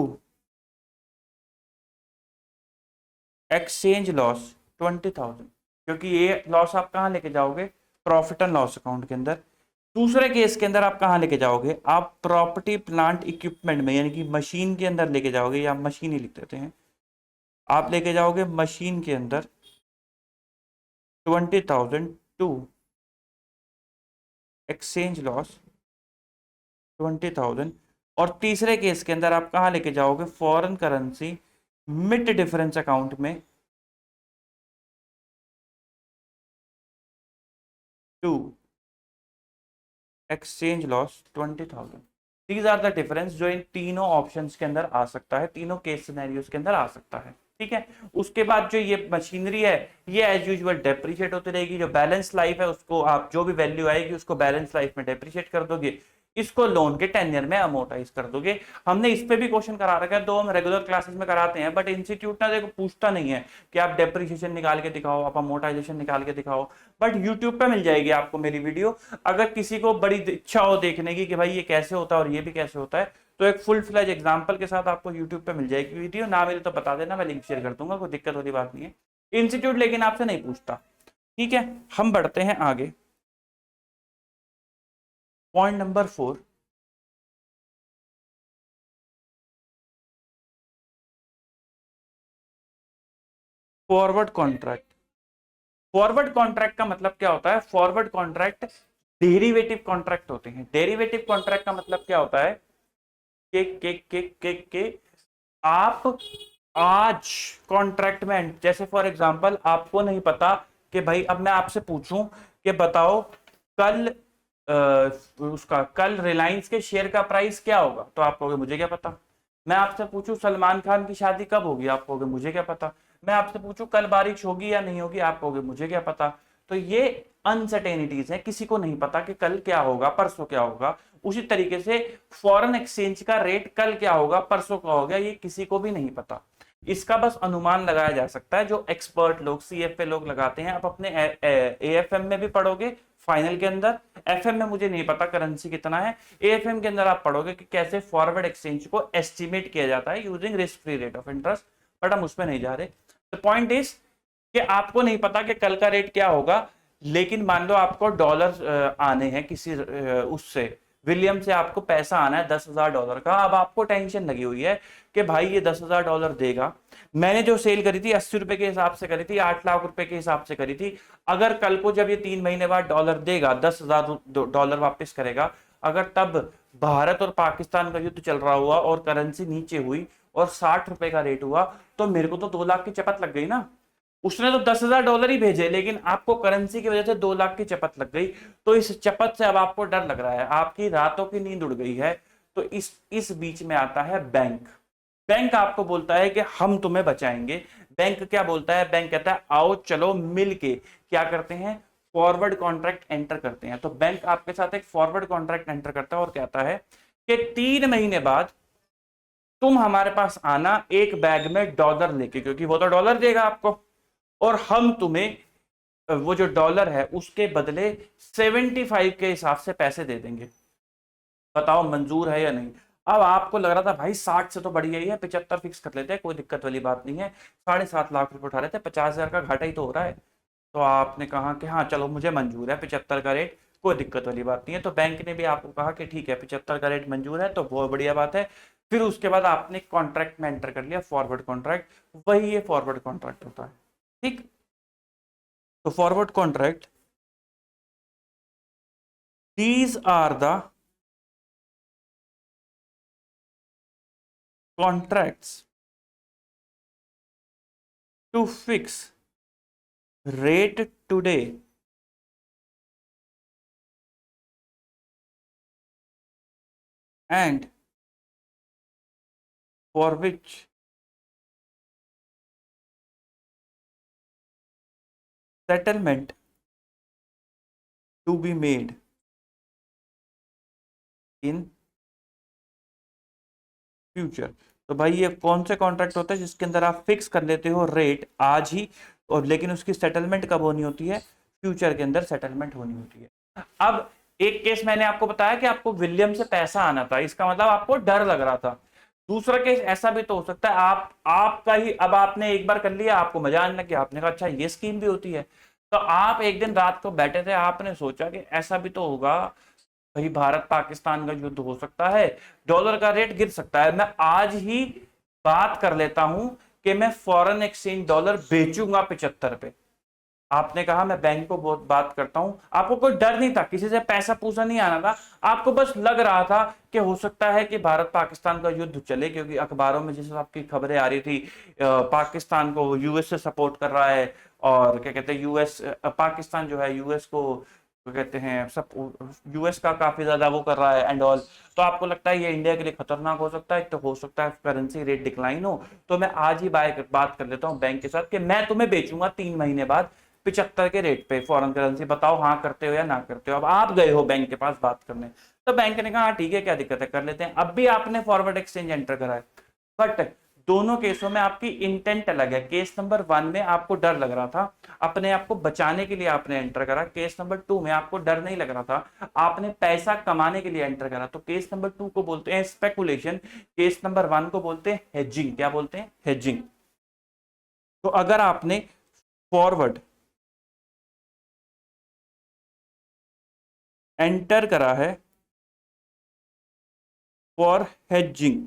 [SPEAKER 1] exchange loss 20,000. क्योंकि ये लॉस आप कहां लेके जाओगे? प्रॉफिट एंड लॉस अकाउंट के अंदर. दूसरे केस के अंदर आप कहाँ लेके जाओगे, आप प्रॉपर्टी प्लांट इक्विपमेंट में यानी कि मशीन के अंदर लेके जाओगे, या मशीन ही लिख देते हैं, आप लेके जाओगे मशीन के अंदर 20,000 टू एक्सचेंज लॉस 20,000। और तीसरे केस के अंदर आप कहाँ लेके जाओगे, foreign currency mid difference account में to exchange loss 20,000। These are the difference जो इन तीनों ऑप्शंस के अंदर आ सकता है, तीनों केस सिनेरियोस के अंदर आ सकता है। ठीक है, उसके बाद जो ये मशीनरी है ये एज यूजुअल डेप्रिशिएट होती रहेगी, जो बैलेंस लाइफ है उसको आप जो भी वैल्यू आएगी उसको बैलेंस लाइफ में डेप्रिशिएट कर दोगे, इसको लोन के टेन्यर में अमोर्टाइज कर दोगे। हमने इस पे भी क्वेश्चन करा रखा है, दो हम रेगुलर क्लासेस में कराते हैं, बट इंस्टीट्यूट ना देखो पूछता नहीं है कि आप डेप्रिसिएशन निकाल के दिखाओ, आप अमोर्टाइजेशन निकाल के दिखाओ, बट यूट्यूब पे मिल जाएगी आपको मेरी वीडियो। अगर किसी को बड़ी इच्छा हो देखने की कि भाई ये कैसे होता है और ये भी कैसे होता है, तो एक फुल फ्लैज एग्जाम्पल के साथ आपको यूट्यूब पे मिल जाएगी वीडियो, ना मिले तो बता देना, मैं लिंक शेयर कर दूंगा, कोई दिक्कत वाली बात नहीं है। इंस्टीट्यूट लेकिन आपसे नहीं पूछता। ठीक है, हम बढ़ते हैं आगे। Point number 4, forward contract. Forward contract का मतलब क्या होता है, फॉरवर्ड कॉन्ट्रैक्ट डेरिवेटिव कॉन्ट्रैक्ट होते हैं। डेरिवेटिव कॉन्ट्रैक्ट का मतलब क्या होता है के आप आज कॉन्ट्रैक्ट में, जैसे फॉर एग्जांपल आपको नहीं पता कि भाई, अब मैं आपसे पूछूं कि बताओ कल उसका कल रिलायंस के शेयर का प्राइस क्या होगा, तो आप कहोगे मुझे क्या पता। मैं आपसे पूछूं सलमान खान की शादी कब होगी, आप कहोगे मुझे क्या पता। मैं आपसे पूछूं कल बारिश होगी या नहीं होगी, आप कहोगे मुझे क्या पता। तो ये अनसर्टेनिटीज है, किसी को नहीं पता कि कल क्या होगा, परसों क्या होगा। उसी तरीके से फॉरेन एक्सचेंज का रेट कल क्या होगा, परसों क्या होगा, ये किसी को भी नहीं पता। इसका बस अनुमान लगाया जा सकता है, जो एक्सपर्ट लोग सीएफए लोग लगाते हैं। आप अपने एएफएम में भी पढ़ोगे फाइनल के अंदर, एफएम में मुझे नहीं पता करेंसी कितना है, एएफएम के अंदर आप पढ़ोगे कि कैसे फॉरवर्ड एक्सचेंज को एस्टिमेट किया जाता है using risk free rate of interest, but हम उसमें नहीं जा रहे। द पॉइंट इज कि आपको नहीं पता कि कल का रेट क्या होगा, लेकिन मान लो आपको डॉलर आने हैं किसी उससे विलियम से आपको पैसा आना है $10,000 का। अब आपको टेंशन लगी हुई है कि भाई ये $10,000 देगा, मैंने जो सेल करी थी 80 रुपए के हिसाब से करी थी, 8 लाख रुपए के हिसाब से करी थी। अगर कल को जब ये 3 महीने बाद डॉलर देगा, $10,000 वापस करेगा, अगर तब भारत और पाकिस्तान का युद्ध चल रहा हुआ और करेंसी नीचे हुई और 60 रुपए का रेट हुआ, तो मेरे को तो 2 लाख की चपत लग गई ना। उसने तो $10,000 ही भेजे, लेकिन आपको करेंसी की वजह से 2 लाख की चपत लग गई। तो इस चपत से अब आपको डर लग रहा है, आपकी रातों की नींद उड़ गई है। तो इस बीच में आता है बैंक। बैंक आपको बोलता है कि हम तुम्हें बचाएंगे। बैंक क्या बोलता है, बैंक कहता है आओ चलो मिल के क्या करते हैं, फॉरवर्ड कॉन्ट्रैक्ट एंटर करते हैं। तो बैंक आपके साथ एक फॉरवर्ड कॉन्ट्रैक्ट एंटर करता है और कहता है कि 3 महीने बाद तुम हमारे पास आना एक बैग में डॉलर लेके, क्योंकि वो तो डॉलर देगा आपको, और हम तुम्हें वो जो डॉलर है उसके बदले 75 के हिसाब से पैसे दे देंगे। बताओ मंजूर है या नहीं। अब आपको लग रहा था भाई 60 से तो बढ़िया ही है, 75 फिक्स कर लेते हैं, कोई दिक्कत वाली बात नहीं है, 7.5 लाख रुपए उठा लेते हैं, 50,000 का घाटा ही तो हो रहा है। तो आपने कहा कि हाँ चलो मुझे मंजूर है 75 का रेट, कोई दिक्कत वाली बात नहीं है। तो बैंक ने भी आपको कहा कि ठीक है 75 का रेट मंजूर है, तो बहुत बढ़िया बात है। फिर उसके बाद आपने कॉन्ट्रैक्ट में एंटर कर लिया फॉरवर्ड कॉन्ट्रैक्ट, वही ये फॉरवर्ड कॉन्ट्रैक्ट होता है। ठीक, तो forward contract, these are the contracts to fix rate today and for which settlement to be made in future. तो भाई ये कौन से कॉन्ट्रैक्ट होता है जिसके अंदर आप फिक्स कर लेते हो रेट आज ही, और लेकिन उसकी सेटलमेंट कब होनी होती है, फ्यूचर के अंदर सेटलमेंट होनी होती है। अब एक केस मैंने आपको बताया कि आपको विलियम से पैसा आना था, इसका मतलब आपको डर लग रहा था। दूसरा केस ऐसा भी तो हो सकता है आपका ही, अब आपने एक बार कर लिया, आपको मजा आने लग गया, आपने कहा अच्छा ये स्कीम भी होती है। तो आप एक दिन रात को बैठे थे, आपने सोचा कि ऐसा भी तो होगा भाई भारत पाकिस्तान का युद्ध हो सकता है, डॉलर का रेट गिर सकता है। मैं आज ही बात कर लेता हूं कि मैं फॉरेन एक्सचेंज डॉलर बेचूंगा 75 पे। आपने कहा मैं बैंक को बहुत बात करता हूं, आपको कोई डर नहीं था, किसी से पैसा पूसा नहीं आना था, आपको बस लग रहा था कि हो सकता है कि भारत पाकिस्तान का युद्ध चले, क्योंकि अखबारों में जिस आपकी खबरें आ रही थी पाकिस्तान को यूएस से सपोर्ट कर रहा है, और क्या कहते हैं यूएस पाकिस्तान जो है यूएस को कहते हैं सब, यूएस का काफी ज्यादा वो कर रहा है एंड ऑल। तो आपको लगता है ये इंडिया के लिए खतरनाक हो सकता है, तो हो सकता है करेंसी रेट डिक्लाइन हो। तो मैं आज ही बात कर लेता हूं बैंक के साथ कि मैं तुम्हें बेचूंगा 3 महीने बाद 75 के रेट पे फॉरेन करेंसी, बताओ हाँ करते हो या ना करते हो। अब आप गए हो बैंक के पास बात करने, तो बैंक ने कहा हाँ ठीक है क्या दिक्कत है कर लेते हैं। अब भी आपने फॉरवर्ड एक्सचेंज एंटर करा है, बट दोनों केसों में आपकी इंटेंट अलग है। केस नंबर 1 में आपको डर लग रहा था, अपने आप को बचाने के लिए आपने एंटर करा। केस नंबर 2 में आपको डर नहीं लग रहा था, आपने पैसा कमाने के लिए एंटर करा। तो केस नंबर 2 को बोलते हैं स्पेकुलेशन, केस नंबर 1 को बोलते हैं हेजिंग। क्या बोलते हैं? हेजिंग। तो अगर आपने फॉरवर्ड एंटर करा है फॉर हेजिंग,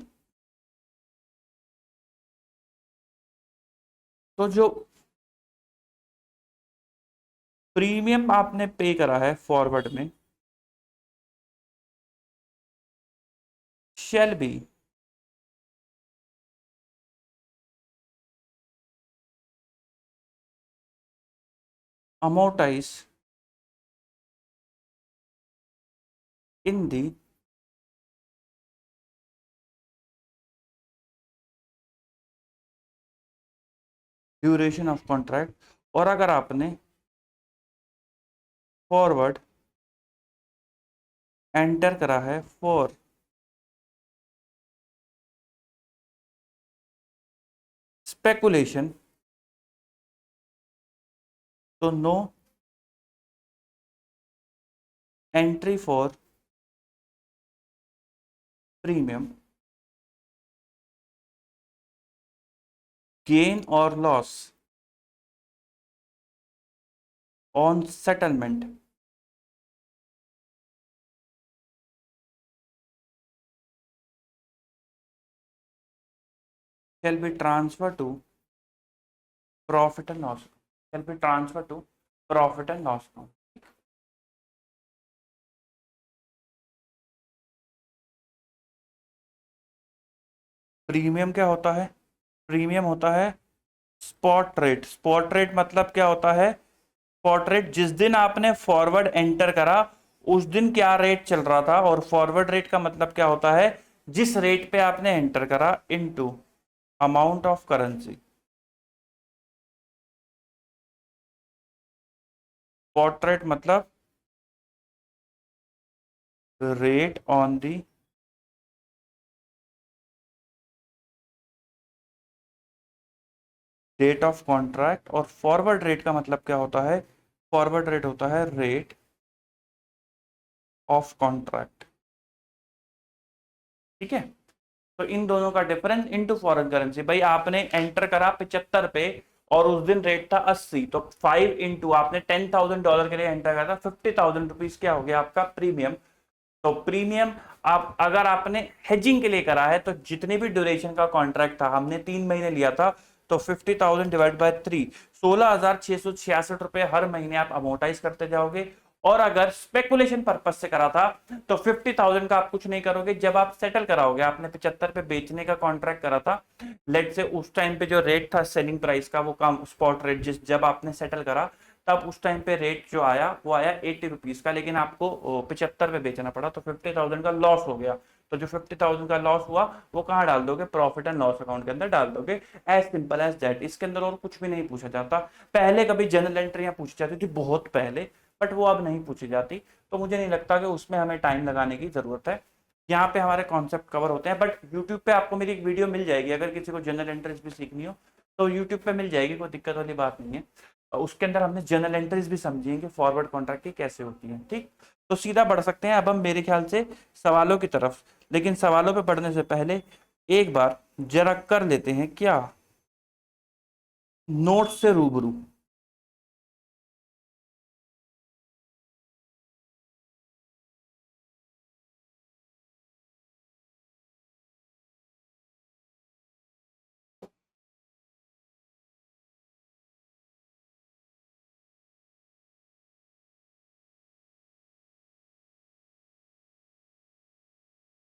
[SPEAKER 1] तो जो प्रीमियम आपने पे करा है फॉरवर्ड में, shall be amortise in the duration of contract. और अगर आपने फॉरवर्ड एंटर करा है फॉर स्पेकुलेशन, तो no entry for premium, gain और loss on settlement shall be transferred to profit and loss, shall be transferred to profit and loss account. Premium क्या होता है? प्रीमियम होता है स्पॉट रेट। स्पॉट रेट मतलब क्या होता है? स्पॉट रेट जिस दिन आपने फॉरवर्ड एंटर करा उस दिन क्या रेट चल रहा था, और फॉरवर्ड रेट का मतलब क्या होता है? जिस रेट पे आपने एंटर करा into amount of currency. Spot rate मतलब rate on the date of contract, और फॉरवर्ड रेट का मतलब क्या होता है? फॉरवर्ड रेट होता है रेट ऑफ कॉन्ट्रैक्ट। ठीक है, तो इन दोनों का डिफरेंस इनटू फॉरेन करेंसी। भाई आपने एंटर करा 75 पे और उस दिन रेट था 80, तो 5 इंटू आपने $10,000 के लिए एंटर करा था, 50,000 रुपीज क्या हो गया आपका प्रीमियम। तो प्रीमियम आप अगर आपने हेजिंग के लिए करा है तो जितनी भी ड्यूरेशन का कॉन्ट्रैक्ट था, हमने 3 महीने लिया था, तो 50,000 डिवाइड बाय 3, 16,666 रुपए हर महीने आप अमोर्टाइज करते जाओगे। और अगर स्पेकुलेशन पर्पज से करा था तो 50,000 का आप कुछ नहीं करोगे, जब आप सेटल कराओगे, आपने 75 पे बेचने का कॉन्ट्रैक्ट करा था, लेट से उस टाइम पे जो रेट था सेलिंग प्राइस का वो कम स्पॉट रेट, जिस जब आपने सेटल करा तब उस टाइम पे रेट जो आया वो आया 80 रुपीज का, लेकिन आपको 75 पे बेचना पड़ा, तो 50,000 का लॉस हो गया। तो जो 50,000 का लॉस हुआ वो कहाँ डाल दोगे? प्रॉफिट एंड लॉस अकाउंट के अंदर डाल दोगे। एज सिंपल एज दैट, इसके अंदर और कुछ भी नहीं पूछा जाता। पहले कभी जनरल एंट्रियां पूछी जाती थी बहुत पहले, बट वो अब नहीं पूछी जाती, तो मुझे नहीं लगता कि उसमें हमें टाइम लगाने की जरूरत है। यहाँ पे हमारे कॉन्सेप्ट कवर होते हैं, बट यूट्यूब पे आपको मेरी एक वीडियो मिल जाएगी, अगर किसी को जनरल एंट्रीज भी सीखनी हो तो यूट्यूब पे मिल जाएगी, कोई दिक्कत वाली बात नहीं है। उसके अंदर हमने जनरल एंट्रीज भी समझी है कि फॉरवर्ड कॉन्ट्रैक्ट की कैसे होती है। ठीक, तो सीधा बढ़ सकते हैं अब हम मेरे ख्याल से सवालों की तरफ। लेकिन सवालों पे बढ़ने से पहले एक बार जरा कर लेते हैं क्या, नोट से रूबरू।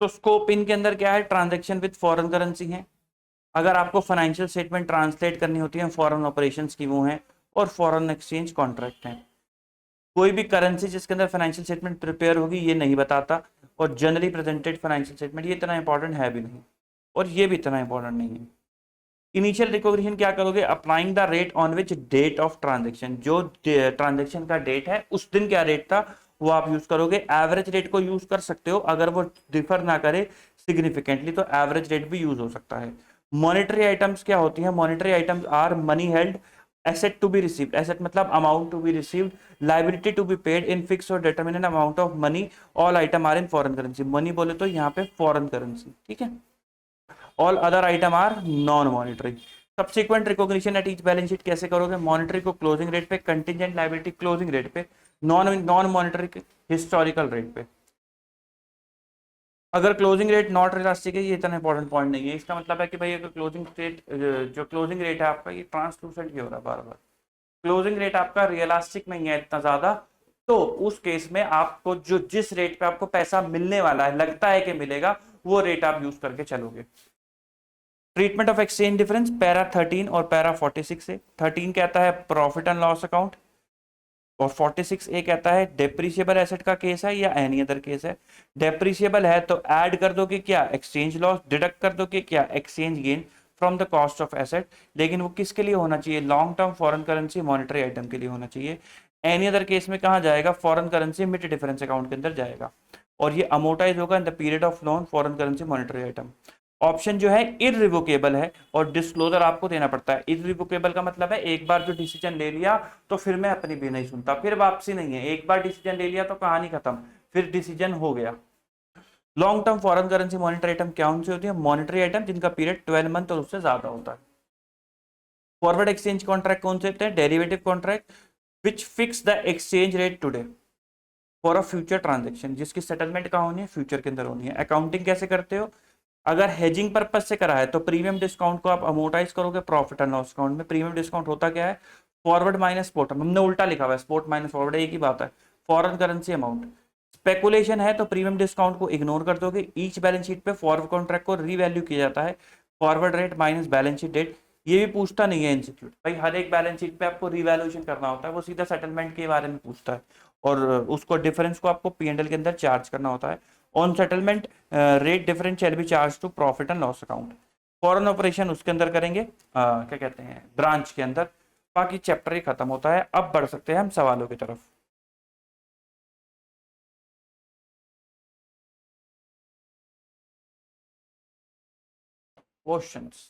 [SPEAKER 1] तो स्कोप इन के अंदर क्या है, ट्रांजेक्शन विद फॉरेन करेंसी है, अगर आपको फाइनेंशियल स्टेटमेंट ट्रांसलेट करनी होती है फॉरेन ऑपरेशंस की वो है, और फॉरेन एक्सचेंज कॉन्ट्रैक्ट है। कोई भी करेंसी जिसके अंदर फाइनेंशियल स्टेटमेंट प्रिपेयर होगी ये नहीं बताता, और जनरली प्रेजेंटेड फाइनेंशियल स्टेटमेंट ये इतना इंपॉर्टेंट है भी नहीं, और ये भी इतना इंपॉर्टेंट नहीं है। इनिशियल रिकॉग्निशन क्या करोगे, applying the rate on which date of transaction, जो ट्रांजेक्शन का डेट है उस दिन क्या रेट था वो आप यूज करोगे। एवरेज रेट को यूज कर सकते हो अगर वो डिफर ना करे सिग्निफिकेंटली, तो एवरेज रेट भी यूज हो सकता है। मॉनेटरी आइटम्स क्या होती है, monetary items are money held, asset to be received, asset मतलब amount to be received, liability to be paid in fix और determinate amount of money, all item are in foreign currency, money बोले तो यहाँ पे फॉरेन करेंसी, ठीक है। All other item are non monetary. Subsequent recognition at each balance sheet कैसे करोगे, मॉनिटरी को क्लोजिंग रेट पे, कंटिजेंट लायबिलिटी क्लोजिंग रेट पे, non non monetary historical rate पे। अगर क्लोजिंग रेट नॉट इलास्टिक है, ये इतना इंपॉर्टेंट पॉइंट नहीं है, इसका मतलब है कि भाई अगर क्लोजिंग रेट, जो क्लोजिंग रेट है आपका ये ट्रांसलूसेंट क्यों हो रहा है बार बार, क्लोजिंग रेट आपका रियलिस्टिक नहीं है इतना ज्यादा, तो उस केस में आपको जो जिस रेट पे आपको पैसा मिलने वाला है, लगता है कि मिलेगा, वो रेट आप यूज करके चलोगे। Treatment of exchange difference para 13 और पैरा 46 से, 13 कहता है प्रॉफिट एंड लॉस अकाउंट, और 46 ए कहता है डेप्रिसिएबल एसेट का केस है या एनी अदर केस है। डेप्रिसिएबल है तो ऐड कर दोगे क्या एक्सचेंज लॉस, डिडक्ट कर दोगे क्या exchange gain from the cost of asset, लेकिन वो किसके लिए होना चाहिए, long term foreign currency monetary item के लिए होना चाहिए। एनी अदर केस में कहाँ जाएगा, foreign currency mid difference account के अंदर जाएगा, और ये अमोटाइज होगा in the period of loan foreign currency monetary item. Option जो है इररिवोकेबल है, और डिस्क्लोजर आपको देना पड़ता है। इररिवोकेबल का मतलब है एक बार जो डिसीजन ले लिया तो फिर मैं अपनी भी नहीं सुनता, फिर वापसी नहीं है, एक बार डिसीजन ले लिया तो कहानी खत्म, फिर डिसीजन हो गया। Long term foreign currency monetary item क्या उनसे होती है, मॉनिटरी आइटम जिनका पीरियड 12 मंथ और उससे ज्यादा होता है। फॉरवर्ड एक्सचेंज कॉन्ट्रैक्ट कौन से होते हैं, derivative contract which fix the exchange rate today for a future transaction, जिसकी सेटलमेंट कहाँ होनी है, फ्यूचर के अंदर होनी है। अकाउंटिंग कैसे करते हो, अगर हेजिंग पर्पज से करा है तो प्रीमियम डिस्काउंट को आप अमोटाइज करोगे प्रॉफिट एंड लॉस अकाउंट में। प्रीमियम डिस्काउंट होता क्या है, फॉरवर्ड माइनस स्पॉट, हमने उल्टा लिखा हुआ है, स्पॉट माइनस फॉरवर्ड एक ही बात है, फॉरेन करेंसी अमाउंट। स्पेकुलेशन है तो प्रीमियम डिस्काउंट को इग्नोर कर दोगे, ईच बैलेंस शीट पे फॉरवर्ड कॉन्ट्रैक्ट को रीवैल्यू किया जाता है, forward rate minus balance sheet date. ये भी पूछता नहीं है इंस्टीट्यूट, भाई हर एक बैलेंस शीट पे आपको रिवैल्यूएशन करना होता है, वो सीधा सेटलमेंट के बारे में पूछता है, और उसको डिफरेंस को आपको पीएनएल के अंदर चार्ज करना होता है। On settlement rate difference shall be charge to profit and loss account. Foreign operation उसके अंदर करेंगे, क्या कहते हैं, ब्रांच के अंदर। बाकी चैप्टर ही खत्म होता है, अब बढ़ सकते हैं हम सवालों की तरफ। Questions.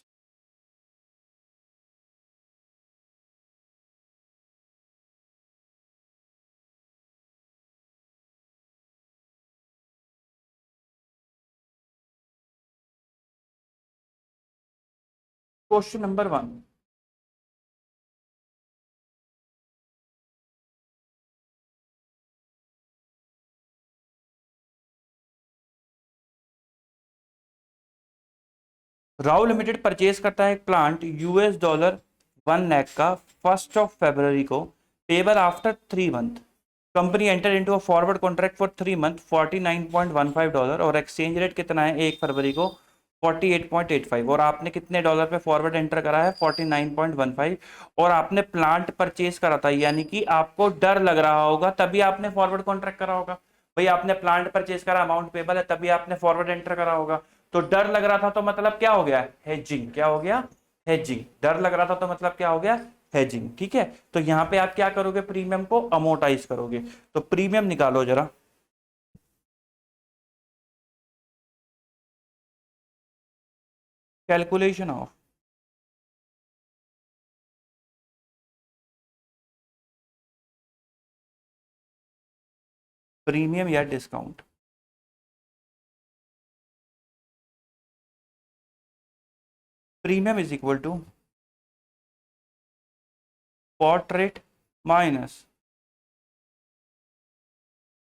[SPEAKER 1] Question number 1, Rao limited purchase करता है एक प्लांट यूएस डॉलर 1 लाख का 1 फरवरी को, payable after 3 month. Company enter into a forward contract for 3 month $49.15, और एक्सचेंज रेट कितना है 1 फरवरी को 48.85, और आपने कितने डॉलर पे फॉरवर्ड एंटर करा है 49.15, और आपने प्लांट परचेज करा था, यानी कि आपको डर लग रहा होगा तभी आपने फॉरवर्ड कॉन्ट्रैक्ट करा होगा। भाई आपने प्लांट परचेज करा, अमाउंट पेबल है, तभी आपने फॉरवर्ड एंटर करा होगा। तो डर लग रहा था तो मतलब क्या हो गया, हेजिंग। क्या हो गया, हेजिंग। डर लग रहा था तो मतलब क्या हो गया, हेजिंग, ठीक है। तो यहां पे आप क्या करोगे, प्रीमियम को अमोटाइज करोगे। तो प्रीमियम निकालो जरा, कैलकुलेशन ऑफ प्रीमियम या discount. Premium is equal to spot rate minus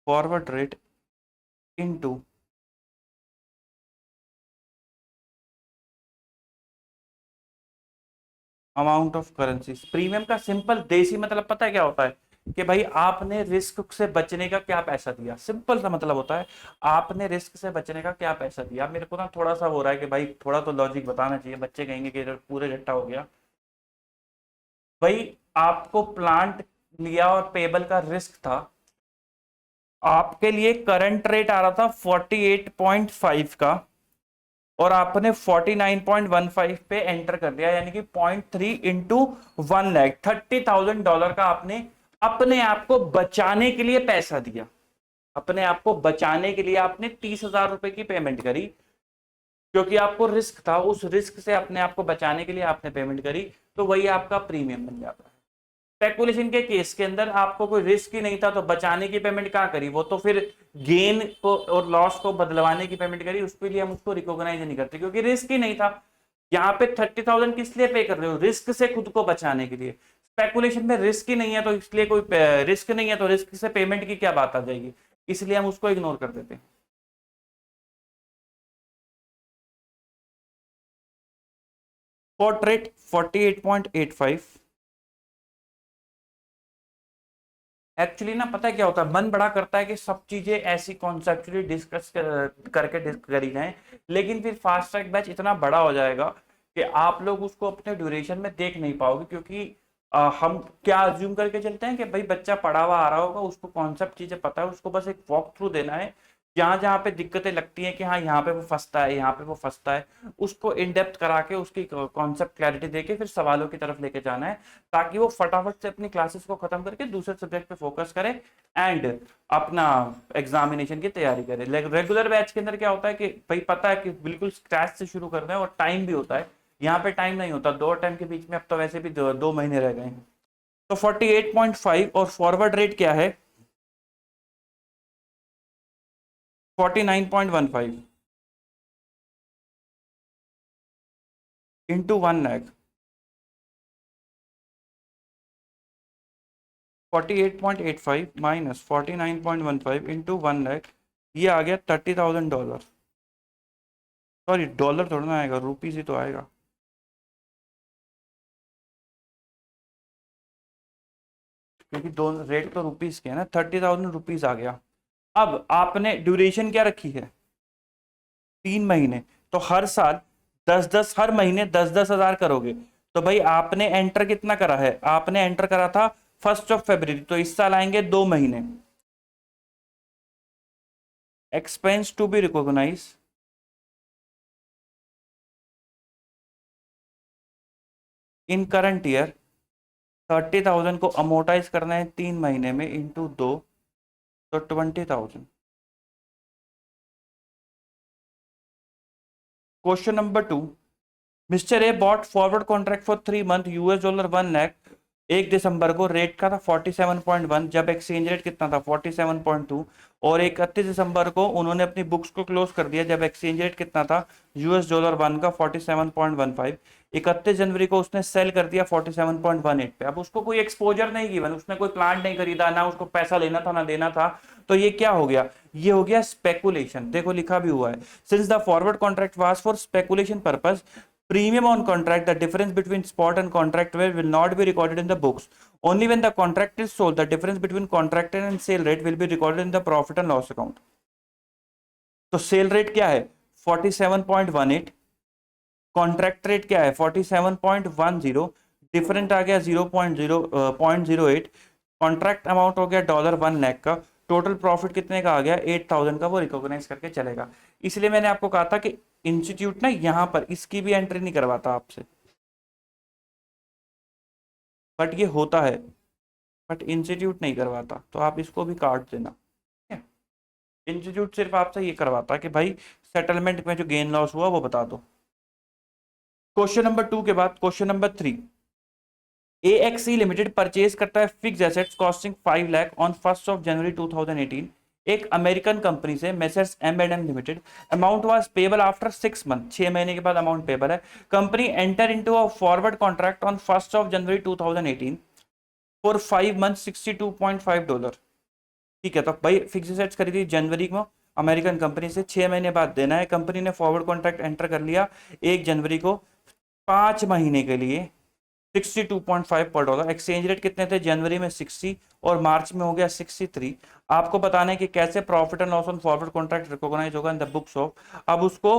[SPEAKER 1] forward rate into amount of currency. Premium का सिंपल देसी मतलब पता है क्या होता है, कि भाई आपने रिस्क से बचने का क्या पैसा दिया, सिंपल सा मतलब होता है आपने रिस्क से बचने का क्या पैसा दिया। मेरे को ना थोड़ा सा हो रहा है कि भाई थोड़ा तो लॉजिक बताना चाहिए, बच्चे कहेंगे कि पूरे झट्टा हो गया। भाई आपको प्लांट लिया और पेबल का रिस्क था, आपके लिए करंट रेट आ रहा था 48.5 का और आपने 49.15 पे एंटर कर दिया, यानी कि 0.3 इंटू 1 लाख, $30,000 का आपने अपने आप को बचाने के लिए पैसा दिया। अपने आप को बचाने के लिए आपने 30,000 रुपए की पेमेंट करी, क्योंकि आपको रिस्क था, उस रिस्क से अपने आप को बचाने के लिए आपने पेमेंट करी, तो वही आपका प्रीमियम बन जाता है। स्पेकुलेशन के केस के अंदर आपको कोई रिस्क ही नहीं था, तो बचाने की पेमेंट क्या करी, वो तो फिर गेन को और लॉस को बदलवाने की पेमेंट करी, उसके लिए हम उसको रिकॉग्नाइज नहीं करते क्योंकि रिस्क ही नहीं था। यहाँ पे 30,000 किस लिए पे कर रहे हो, रिस्क से खुद को बचाने के लिए। स्पेकुलेशन में रिस्क ही नहीं है, तो इसलिए कोई रिस्क नहीं है तो रिस्क से पेमेंट की क्या बात आ जाएगी, इसलिए हम उसको इग्नोर कर देते हैं। Spot rate 48.85। एक्चुअली ना पता है क्या होता है, मन बड़ा करता है कि सब चीजें ऐसी कॉन्सेप्चुअली डिस्कस करके करी जाएं, लेकिन फिर फास्ट ट्रैक बैच इतना बड़ा हो जाएगा कि आप लोग उसको अपने ड्यूरेशन में देख नहीं पाओगे, क्योंकि हम क्या अज्यूम करके चलते हैं कि भाई बच्चा पढ़ा हुआ आ रहा होगा, उसको कॉन्सेप्ट चीजें पता है, उसको बस एक वॉक थ्रू देना है। जहां जहां पे दिक्कतें लगती हैं कि हाँ यहाँ पे वो फंसता है, यहाँ पे वो फंसता है, उसको इन डेप्थ करा के उसकी कॉन्सेप्ट क्लैरिटी देके फिर सवालों की तरफ लेके जाना है, ताकि वो फटाफट से अपनी क्लासेस को खत्म करके दूसरे सब्जेक्ट पे फोकस करे एंड अपना एग्जामिनेशन की तैयारी करे। रेगुलर बैच के अंदर क्या होता है कि भाई पता है कि बिल्कुल स्क्रैच से शुरू करना है और टाइम भी होता है, यहाँ पे टाइम नहीं होता, दो टाइम के बीच में अब तो वैसे भी 2 महीने रह गए हैं। तो 48.5 और फॉरवर्ड रेट क्या है 49.15 into 1 lakh, 48.85 minus 49.15 into 1 lakh, ये आ गया $30,000। सॉरी डॉलर थोड़ा ना आएगा, रुपीज ही तो आएगा, क्योंकि दो रेट तो रुपीज के है ना, 30,000 रुपीज आ गया। अब आपने ड्यूरेशन क्या रखी है 3 महीने, तो हर साल 10-10, हर महीने 10-10 हजार करोगे। तो भाई आपने एंटर कितना करा है, आपने एंटर करा था 1 February, तो इस साल आएंगे 2 महीने। Expense to be recognise in current year, 30,000 को अमोटाइज करना है 3 महीने में इंटू 2, तो 20,000। Question number 2, mister A bought forward contract for 3 month $1 1 December को, रेट का था 47.1, जब एक्सचेंज रेट कितना था 47.2, और 31 दिसंबर को उन्होंने अपनी बुक्स को क्लोज कर दिया जब एक्सचेंज रेट कितना था $1 का 47.15। 31 जनवरी को उसने सेल कर दिया 47.18 पे। अब उसको कोई एक्सपोजर नहीं गिवन, उसने कोई प्लांट नहीं खरीदा, ना उसको पैसा लेना था ना देना था, तो ये क्या हो गया, ये हो गया स्पेकुलेशन। देखो लिखा भी हुआ है, since the forward contract was for speculation purpose, premium on contract, the difference between spot and contract rate will not be recorded in the books. Only when the contract is sold, the difference between contracted and sale rate will be recorded in the profit and loss account. तो सेल रेट क्या है 47.18, कॉन्ट्रैक्ट रेट क्या है 47.10, डिफरेंट आ गया 0.08, कॉन्ट्रैक्ट अमाउंट हो गया $1 लाख का, टोटल प्रॉफिट कितने का आ गया 8,000 का, वो रिकॉग्नाइज करके चलेगा। इसलिए मैंने आपको कहा था कि इंस्टीट्यूट ना यहां पर इसकी भी एंट्री नहीं करवाता आपसे, बट ये होता है, बट इंस्टीट्यूट नहीं करवाता, तो आप इसको भी काट देना। इंस्टीट्यूट सिर्फ आपसे ये करवाता है कि भाई सेटलमेंट में जो गेन लॉस हुआ वो बता दो। क्वेश्चन नंबर 2 के बाद question number 3, AXE limited purchase करता है fix assets costing 5 lakh on 1 जनवरी 2018 एक अमेरिकन कंपनी से, messrs M&M limited. Amount was payable after 6 month, 6 महीने के बाद अमाउंट पेबल है। Company enter into a forward contract on 1 January 2018 for 5 month $62.5। ठीक है, तो भाई फिक्स एसेट्स खरीदी जनवरी को अमेरिकन कंपनी से, 6 महीने बाद देना है। कंपनी ने फॉरवर्ड कॉन्ट्रैक्ट एंटर कर लिया 1 जनवरी को 5 महीने के लिए 62.5 पर डॉलर। एक्सचेंज रेट कितने थे जनवरी में 60 और मार्च में हो गया 63। आपको बताना है कि कैसे profit and loss on forward contract recognise होगा इन द बुक्स ऑफ। अब उसको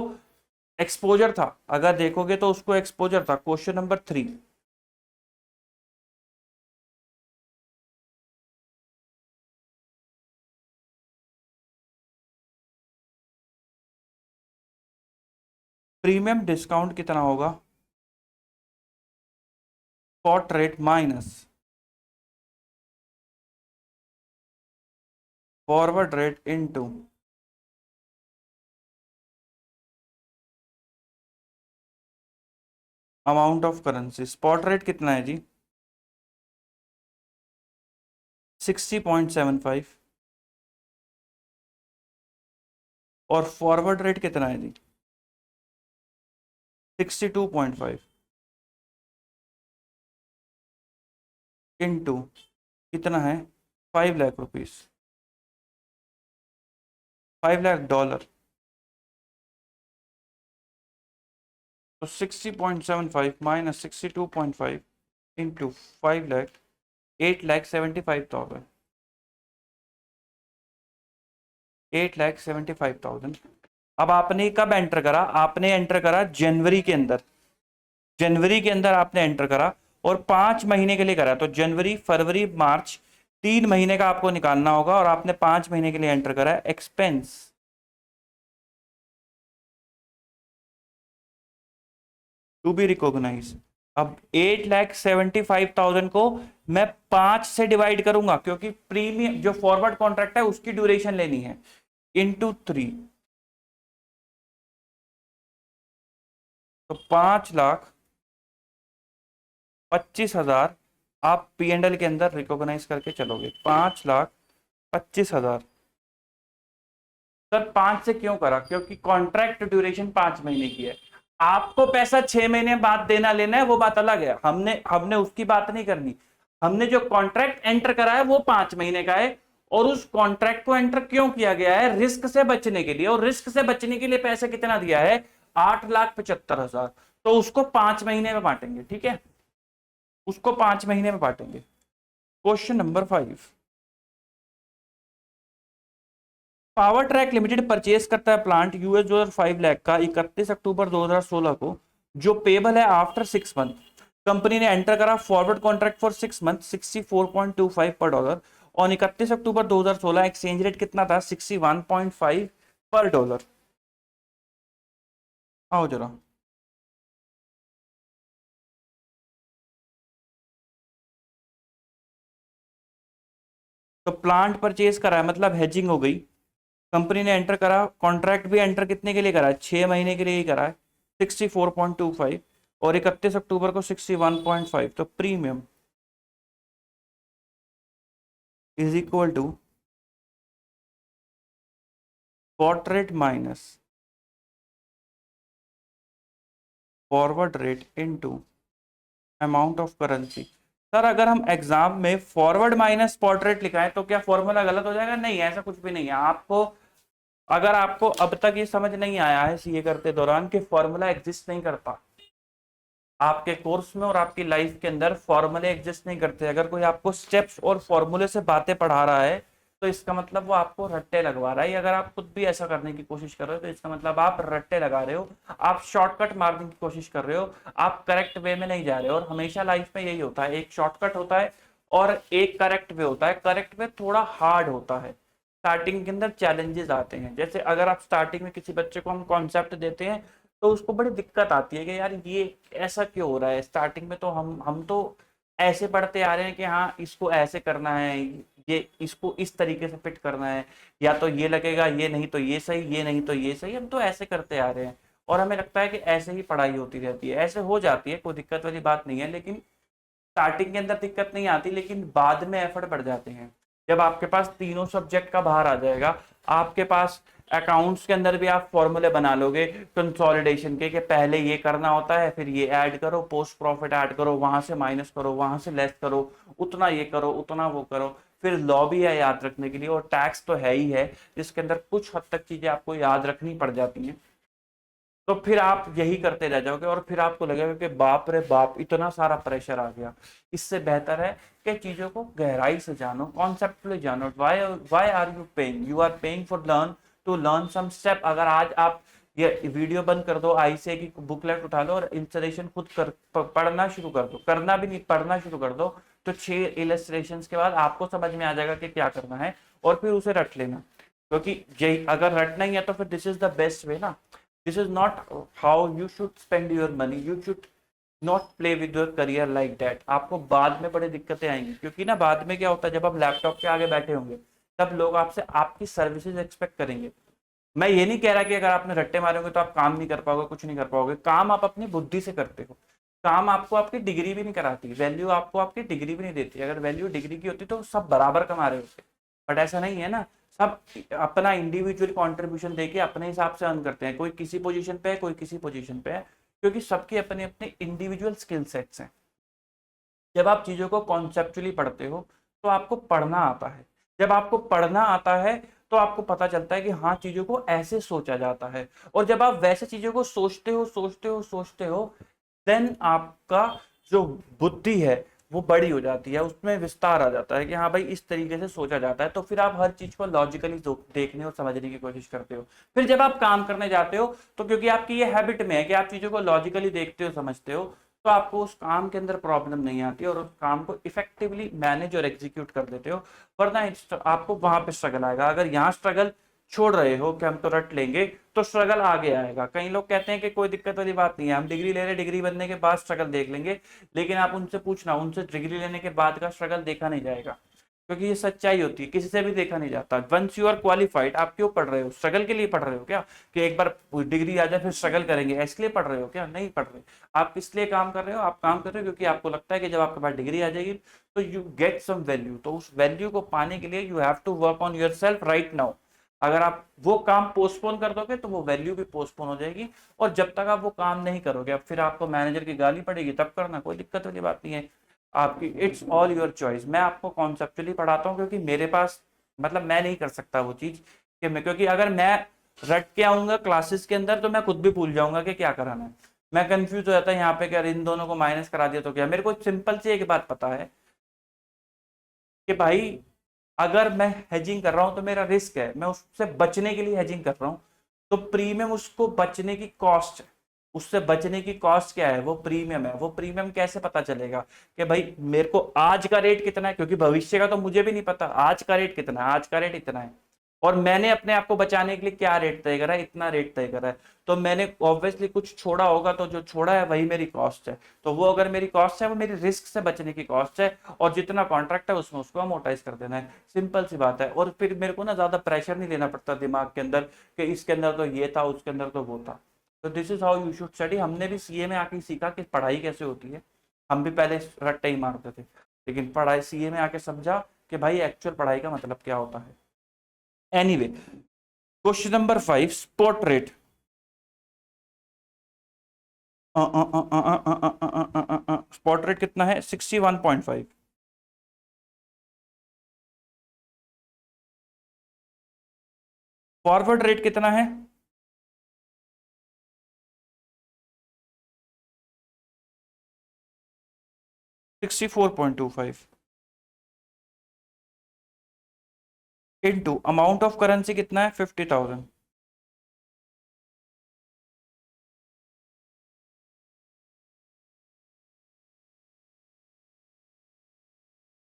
[SPEAKER 1] एक्सपोजर था, अगर देखोगे तो उसको एक्सपोजर था। क्वेश्चन नंबर 3, प्रीमियम डिस्काउंट कितना होगा, spot rate minus forward rate into amount of currency. Spot rate कितना है जी, 60.75 और फॉरवर्ड रेट कितना है जी, 62.5 इनटू कितना है, 5 लाख रुपीस, 5 लाख डॉलर। तो 60.75 माइनस 62.5 इंटू 5 लाख, 8,75,000, 8,75,000। अब आपने कब एंटर करा, आपने एंटर करा जनवरी के अंदर, जनवरी के अंदर आपने एंटर करा और 5 महीने के लिए करा। तो जनवरी फरवरी मार्च 3 महीने का आपको निकालना होगा और आपने 5 महीने के लिए एंटर करा है एक्सपेंस टू बी रिकॉग्नाइज। अब 8,75,000 को मैं 5 से डिवाइड करूंगा क्योंकि प्रीमियम जो फॉरवर्ड कॉन्ट्रैक्ट है उसकी ड्यूरेशन लेनी है, इंटू 3। तो 5,25,000 आप पी एंड एल के अंदर रिकॉग्नाइज करके चलोगे। 5,25,000। सर 5 से क्यों करा, क्योंकि कॉन्ट्रैक्ट ड्यूरेशन 5 महीने की है। आपको पैसा 6 महीने बाद देना लेना है वो बात अलग है, हमने हमने उसकी बात नहीं करनी। हमने जो कॉन्ट्रैक्ट एंटर करा है वो 5 महीने का है और उस कॉन्ट्रैक्ट को एंटर क्यों किया गया है, रिस्क से बचने के लिए। और रिस्क से बचने के लिए पैसे कितना दिया है, 8,75,000। तो उसको 5 महीने में बांटेंगे, ठीक है, उसको 5 महीने में बांटेंगे। Question number 5, power track limited purchase करता है प्लांट $डॉलर 5 लाख का 31 अक्टूबर 2016 को, जो पेबल है आफ्टर 6 मंथ। कंपनी ने एंटर करा फॉरवर्ड कॉन्ट्रैक्ट फॉर 6 मंथ 64.25 पर डॉलर और 31 अक्टूबर 2016 एक्सचेंज रेट कितना था, 61.5 पर डॉलर। आओ जरा, तो प्लांट परचेज करा है मतलब हेजिंग हो गई। कंपनी ने एंटर करा, कॉन्ट्रैक्ट भी एंटर कितने के लिए करा है, 6 महीने के लिए ही करा है, 64.25 और 31 अक्टूबर को 61.5। तो premium is equal to spot rate minus forward rate into amount of currency. Sir अगर हम एग्जाम में फॉरवर्ड माइनस स्पॉट रेट लिखाएं तो क्या फॉर्मूला गलत हो जाएगा, नहीं ऐसा कुछ भी नहीं है। आपको अगर आपको अब तक ये समझ नहीं आया है सीए करते दौरान कि फॉर्मूला एग्जिस्ट नहीं करता आपके कोर्स में और आपकी लाइफ के अंदर, फॉर्मूले एग्जिस्ट नहीं करते। अगर कोई आपको स्टेप्स और फॉर्मूले से बातें पढ़ा रहा है तो इसका मतलब वो आपको रट्टे लगवा रहा है। अगर आप खुद भी ऐसा करने की कोशिश कर रहे हो तो इसका मतलब आप रट्टे लगा रहे हो, आप शॉर्टकट मारने की कोशिश कर रहे हो, आप करेक्ट वे में नहीं जा रहे हो। और हमेशा लाइफ में यही होता है, एक शॉर्टकट होता है और एक करेक्ट वे होता है। करेक्ट वे थोड़ा हार्ड होता है, स्टार्टिंग के अंदर चैलेंजेस आते हैं। जैसे अगर आप स्टार्टिंग में किसी बच्चे को हम कॉन्सेप्ट देते हैं तो उसको बड़ी दिक्कत आती है कि यार ये ऐसा क्यों हो रहा है। स्टार्टिंग में तो हम तो ऐसे पढ़ते आ रहे हैं कि हाँ इसको ऐसे करना है, ये इसको इस तरीके से फिट करना है, या तो ये लगेगा, ये नहीं तो ये सही, ये नहीं तो ये सही, हम तो ऐसे करते आ रहे हैं और हमें लगता है कि ऐसे ही पढ़ाई होती रहती है। ऐसे हो जाती है, कोई दिक्कत वाली बात नहीं है, लेकिन स्टार्टिंग के अंदर दिक्कत नहीं आती, लेकिन बाद में एफर्ट बढ़ जाते हैं। जब आपके पास तीनों सब्जेक्ट का बाहर आ जाएगा, आपके पास अकाउंट्स के अंदर भी आप फॉर्मूले बना लोगे कंसोलिडेशन के, कि पहले ये करना होता है, फिर ये ऐड करो, पोस्ट प्रॉफिट ऐड करो, वहां से माइनस करो, वहां से लेस करो, उतना ये करो, उतना वो करो। फिर लॉ भी है याद रखने के लिए और टैक्स तो है ही है, जिसके अंदर कुछ हद तक चीजें आपको याद रखनी पड़ जाती हैं। तो फिर आप यही करते रह जाओगे और फिर आपको लगेगा कि बाप रे बाप इतना सारा प्रेशर आ गया। इससे बेहतर है कि चीजों को गहराई से जानो, कॉन्सेप्टली जानो। Why why are you paying? You are paying for learn to learn some step. अगर आज आप ये वीडियो बंद कर दो, आईसीए की बुकलेट उठा लो और इंस्टॉलेशन खुद कर पढ़ना शुरू कर दो, करना भी नहीं पढ़ना शुरू कर दो, तो 6 इलस्ट्रेशंस के बाद आपको समझ में आ जाएगा कि क्या करना है, और फिर उसे रट लेना। क्योंकि यही अगर रटना ही है तो फिर this is the best way ना। This is not how you should spend your money, you should not play with your career like that. आपको बाद में बड़ी दिक्कतें आएंगी, क्योंकि ना बाद में क्या होता है, जब आप लैपटॉप के आगे बैठे होंगे तब लोग आपसे आपकी सर्विसेज एक्सपेक्ट करेंगे। मैं ये नहीं कह रहा कि अगर आपने रट्टे मारे होंगे तो आप काम नहीं कर पाओगे, कुछ नहीं कर पाओगे। काम आप अपनी बुद्धि से करते हो। काम आपको आपकी डिग्री भी नहीं कराती, वैल्यू आपको आपकी डिग्री भी नहीं देती। अगर वैल्यू डिग्री की होती तो सब बराबर कमा रहे होते, बट ऐसा नहीं है ना। सब अपना इंडिविजुअल कंट्रीब्यूशन देके अपने हिसाब से अर्न करते हैं। कोई किसी पोजीशन पे है, कोई किसी पोजीशन पे है, क्योंकि सबकी अपने अपने इंडिविजुअल स्किल सेट्स हैं। जब आप चीजों को कॉन्सेप्चुअली पढ़ते हो तो आपको पढ़ना आता है। जब आपको पढ़ना आता है तो आपको पता चलता है कि हाँ, चीजों को ऐसे सोचा जाता है। और जब आप वैसे चीजों को सोचते हो देन आपका जो बुद्धि है वो बड़ी हो जाती है, उसमें विस्तार आ जाता है कि हाँ भाई इस तरीके से सोचा जाता है। तो फिर आप हर चीज को लॉजिकली देखने और समझने की कोशिश करते हो। फिर जब आप काम करने जाते हो तो क्योंकि आपकी ये हैबिट में है कि आप चीजों को लॉजिकली देखते हो, समझते हो, तो आपको उस काम के अंदर प्रॉब्लम नहीं आती और उस काम को इफेक्टिवली मैनेज और एग्जीक्यूट कर देते हो। वरना आपको वहां पे स्ट्रगल आएगा। अगर यहाँ स्ट्रगल छोड़ रहे हो कि हम तो रट लेंगे, तो स्ट्रगल आगे आएगा। कई लोग कहते हैं कि कोई दिक्कत वाली बात नहीं है, हम डिग्री ले रहे, डिग्री बनने के बाद स्ट्रगल देख लेंगे। लेकिन आप उनसे पूछना, उनसे डिग्री लेने के बाद का स्ट्रगल देखा नहीं जाएगा, क्योंकि ये सच्चाई होती है, किसी से भी देखा नहीं जाता। वंस यू आर क्वालिफाइड, आप क्यों पढ़ रहे हो? स्ट्रगल के लिए पढ़ रहे हो क्या, कि एक बार डिग्री आ जाए फिर स्ट्रगल करेंगे, इसलिए पढ़ रहे हो क्या? नहीं पढ़ रहे। आप किस लिए काम कर रहे हो? आप काम कर रहे हो क्योंकि आपको लगता है कि जब आपके पास डिग्री आ जाएगी तो यू गेट सम वैल्यू। तो उस वैल्यू को पाने के लिए you have to work on yourself right now. अगर आप वो काम पोस्टपोन कर दोगे तो वो वैल्यू भी पोस्टपोन हो जाएगी। और जब तक आप वो काम नहीं करोगे, अब फिर आपको मैनेजर की गाली पड़ेगी, तब करना, कोई दिक्कत वाली बात नहीं है। आपकी इट्स ऑल योर चॉइस। मैं आपको कॉन्सेप्चुअली पढ़ाता हूँ क्योंकि मेरे पास मतलब मैं नहीं कर सकता वो चीज कि मैं, क्योंकि अगर मैं रट के आऊंगा क्लासेस के अंदर तो मैं खुद भी भूल जाऊंगा कि क्या कराना है। मैं कंफ्यूज हो जाता है यहाँ पे कि अरे इन दोनों को माइनस करा दिया तो क्या। मेरे को सिंपल सी एक बात पता है कि भाई अगर मैं हेजिंग कर रहा हूं तो मेरा रिस्क है, मैं उससे बचने के लिए हेजिंग कर रहा हूं। तो प्रीमियम उसको बचने की कॉस्ट है। उससे बचने की कॉस्ट क्या है? वो प्रीमियम है। वो प्रीमियम कैसे पता चलेगा कि भाई मेरे को आज का रेट कितना है, क्योंकि भविष्य का तो मुझे भी नहीं पता। आज का रेट कितना है? आज का रेट इतना है, और मैंने अपने आप को बचाने के लिए क्या रेट तय करा है? इतना रेट तय करा है। तो मैंने ऑब्वियसली कुछ छोड़ा होगा, तो जो छोड़ा है वही मेरी कॉस्ट है। तो वो अगर मेरी कॉस्ट है, वो मेरी रिस्क से बचने की कॉस्ट है, और जितना कॉन्ट्रैक्ट है उसमें उसको अमोर्टाइज कर देना है। सिंपल सी बात है। और फिर मेरे को ना ज्यादा प्रेशर नहीं लेना पड़ता दिमाग के अंदर कि इसके अंदर तो ये था, उसके अंदर तो वो था। तो this is how you should study. हमने भी सीए में आके सीखा कि पढ़ाई कैसे होती है। हम भी पहले रट्टे ही मारते थे, लेकिन पढ़ाई सीए में आके समझा कि भाई एक्चुअल पढ़ाई का मतलब क्या होता है। Anyway, question number 5, spot rate. Spot rate कितना है? 61.5। फॉरवर्ड रेट कितना है? 64.25। इनटू अमाउंट ऑफ करेंसी कितना है? 50,000।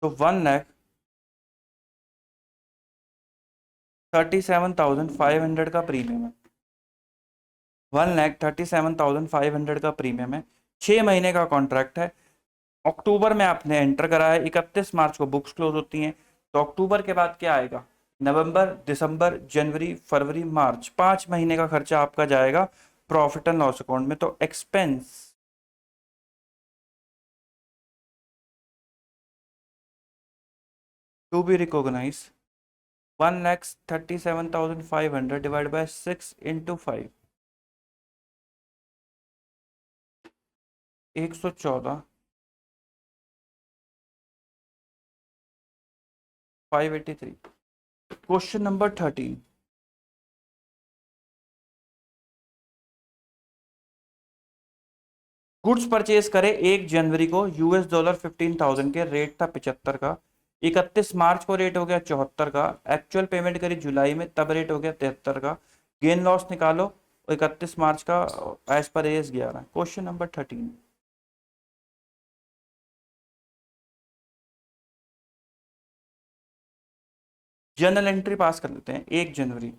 [SPEAKER 1] तो 1,37,500 का प्रीमियम है। 1,37,500 का प्रीमियम है। 6 महीने का कॉन्ट्रैक्ट है। अक्टूबर में आपने एंटर करा है, 31 मार्च को बुक्स क्लोज होती हैं। तो अक्टूबर के बाद क्या आएगा? नवंबर, दिसंबर, जनवरी, फरवरी, मार्च, 5 महीने का खर्चा आपका जाएगा प्रॉफिट एंड लॉस अकाउंट में। तो expense to be recognise, 1,37,500 divide by 6 × 5, 114, 583। Question number 13। Goods purchase करे 1 जनवरी को $, 15,000 के, रेट था 75 का। 31 मार्च को रेट हो गया 74 का। एक्चुअल पेमेंट करी जुलाई में, तब रेट हो गया 73 का। गेन लॉस निकालो 31 मार्च का as per AS 11। Question number 13। Journal entry pass कर लेते हैं। 1 जनवरी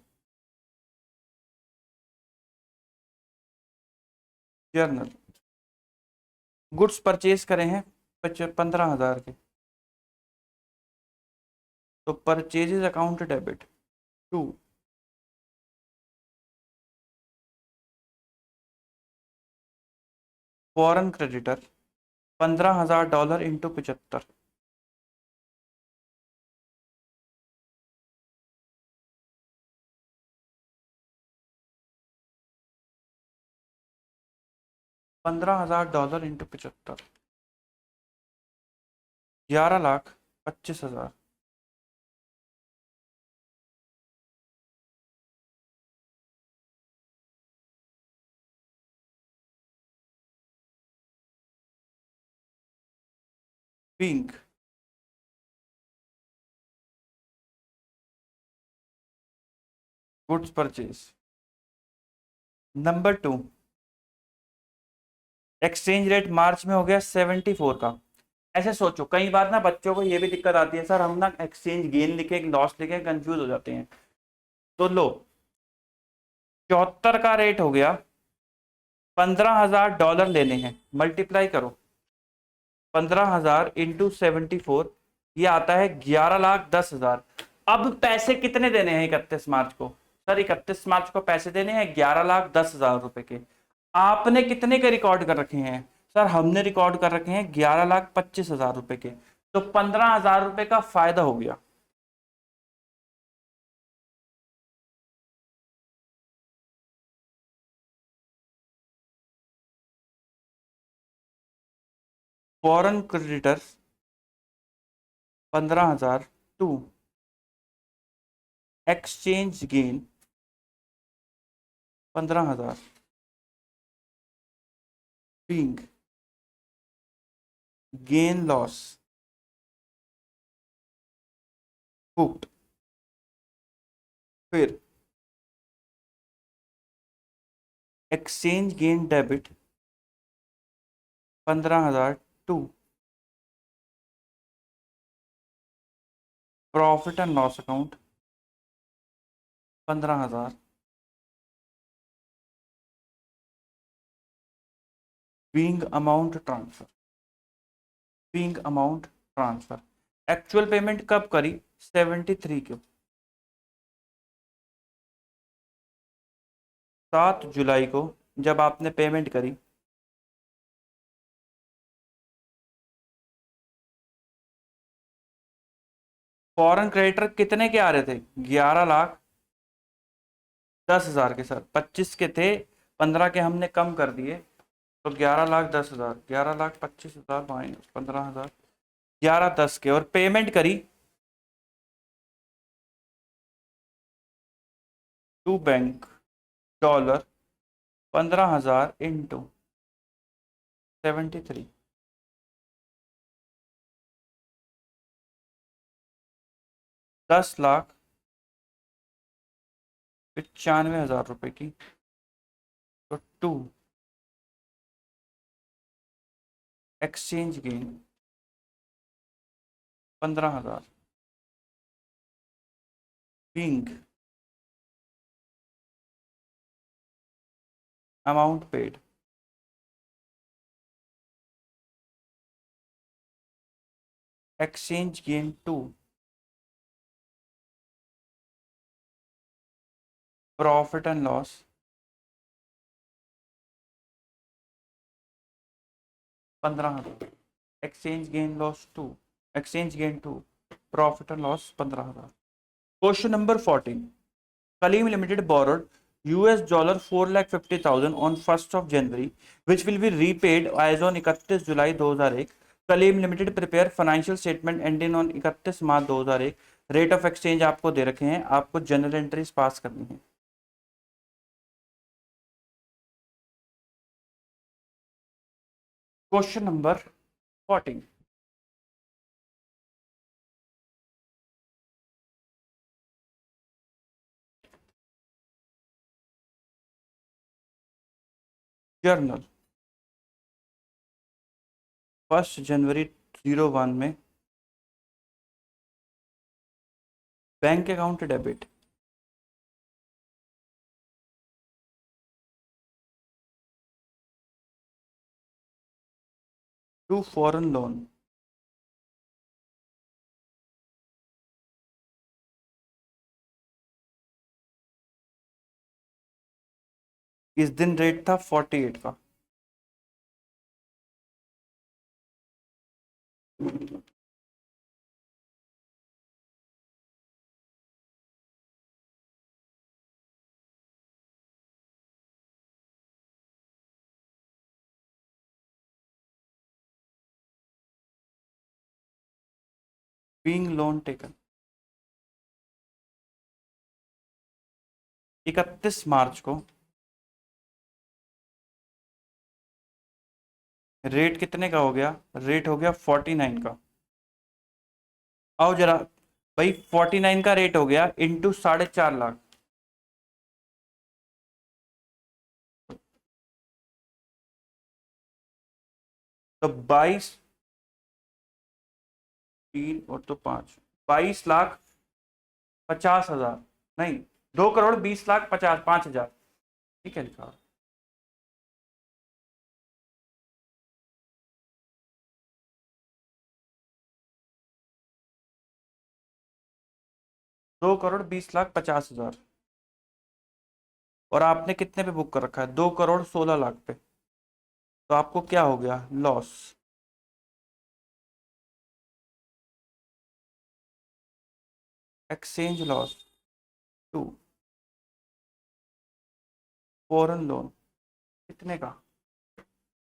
[SPEAKER 1] जर्नल, गुड्स परचेज करे हैं 15,000 के, तो purchases account debit 2, foreign creditor $15,000 into 75, $15,000 into 75, 11,25,000। Pink, goods purchase. Number 2, exchange rate March में हो गया 74 का। ऐसे सोचो, कई बार ना बच्चों को ये भी दिक्कत आती है, सर हम ना एक्सचेंज गेन लिखे लॉस लिखे कंफ्यूज हो जाते हैं। तो लो, 74 का रेट हो गया, $15,000 लेने हैं, मल्टीप्लाई करो 15,000 इंटू 74, ये आता है 11,10,000। अब पैसे कितने देने हैं 31 मार्च को? सर 31 मार्च को पैसे देने हैं 11,10,000 रुपए के। आपने कितने के रिकॉर्ड कर रखे हैं? सर हमने रिकॉर्ड कर रखे हैं 11,25,000 रुपए के। तो 15,000 रुपए का फायदा हो गया। Foreign creditors 15,000 to exchange gain 15,000 being gain loss booked. फिर exchange gain debit 15,000 to profit and loss account 15,000 being amount transfer, being amount transfer. Actual payment कब करी? 73 को, 7 जुलाई को जब आपने पेमेंट करी। फॉरेन क्रेडिटर कितने के आ रहे थे? 11,10,000 के। सर 25 के थे, 15 के हमने कम कर दिए, तो 11,10,000, 11,25,000 माइनस 15,000, 11,10 के। और पेमेंट करी टू बैंक डॉलर 15,000 इंटू 73, 10,95,000 रुपए की। तो 2 exchange gain 15,000 being amount paid exchange gain 2 profit and loss 15,000। Exchange gain loss 2, exchange gain 2 profit and loss 15,000। Question number 14, Kaleem Limited borrowed $, 4,50,000 on 1st of January, which will be repaid as on 31 July 2001. Kaleem Limited prepare financial statement ending on 31 March 2001। Rate of exchange आपको दे रखे हैं, आपको जनरल एंट्रीज पास करनी है। Question number 14। जर्नल 1 जनवरी 01 में bank account debit to foreign loan इस दिन रेट था 48 का। बीइंग लोन टेकन 31 मार्च को रेट कितने का हो गया? रेट हो गया 49 का। आओ जरा भाई, 49 का रेट हो गया इंटू 4.5 लाख, तो 22 3 और 5 22,50,000, नहीं, 2,20,50,05,000, ठीक है लिखा। 2,20,50,000 और आपने कितने पे बुक कर रखा है? 2,16,00,000 पे। तो आपको क्या हो गया? Loss. Exchange loss to foreign loan कितने का?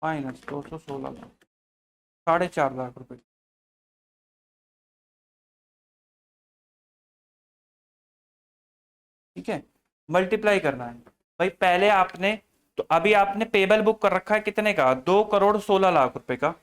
[SPEAKER 1] माइनस 216,00,000, 4.5 लाख रुपए। ठीक है, मल्टीप्लाई करना है भाई। पहले आपने, तो अभी आपने पेबल बुक कर रखा है कितने का? 2,16,00,000 रुपए का।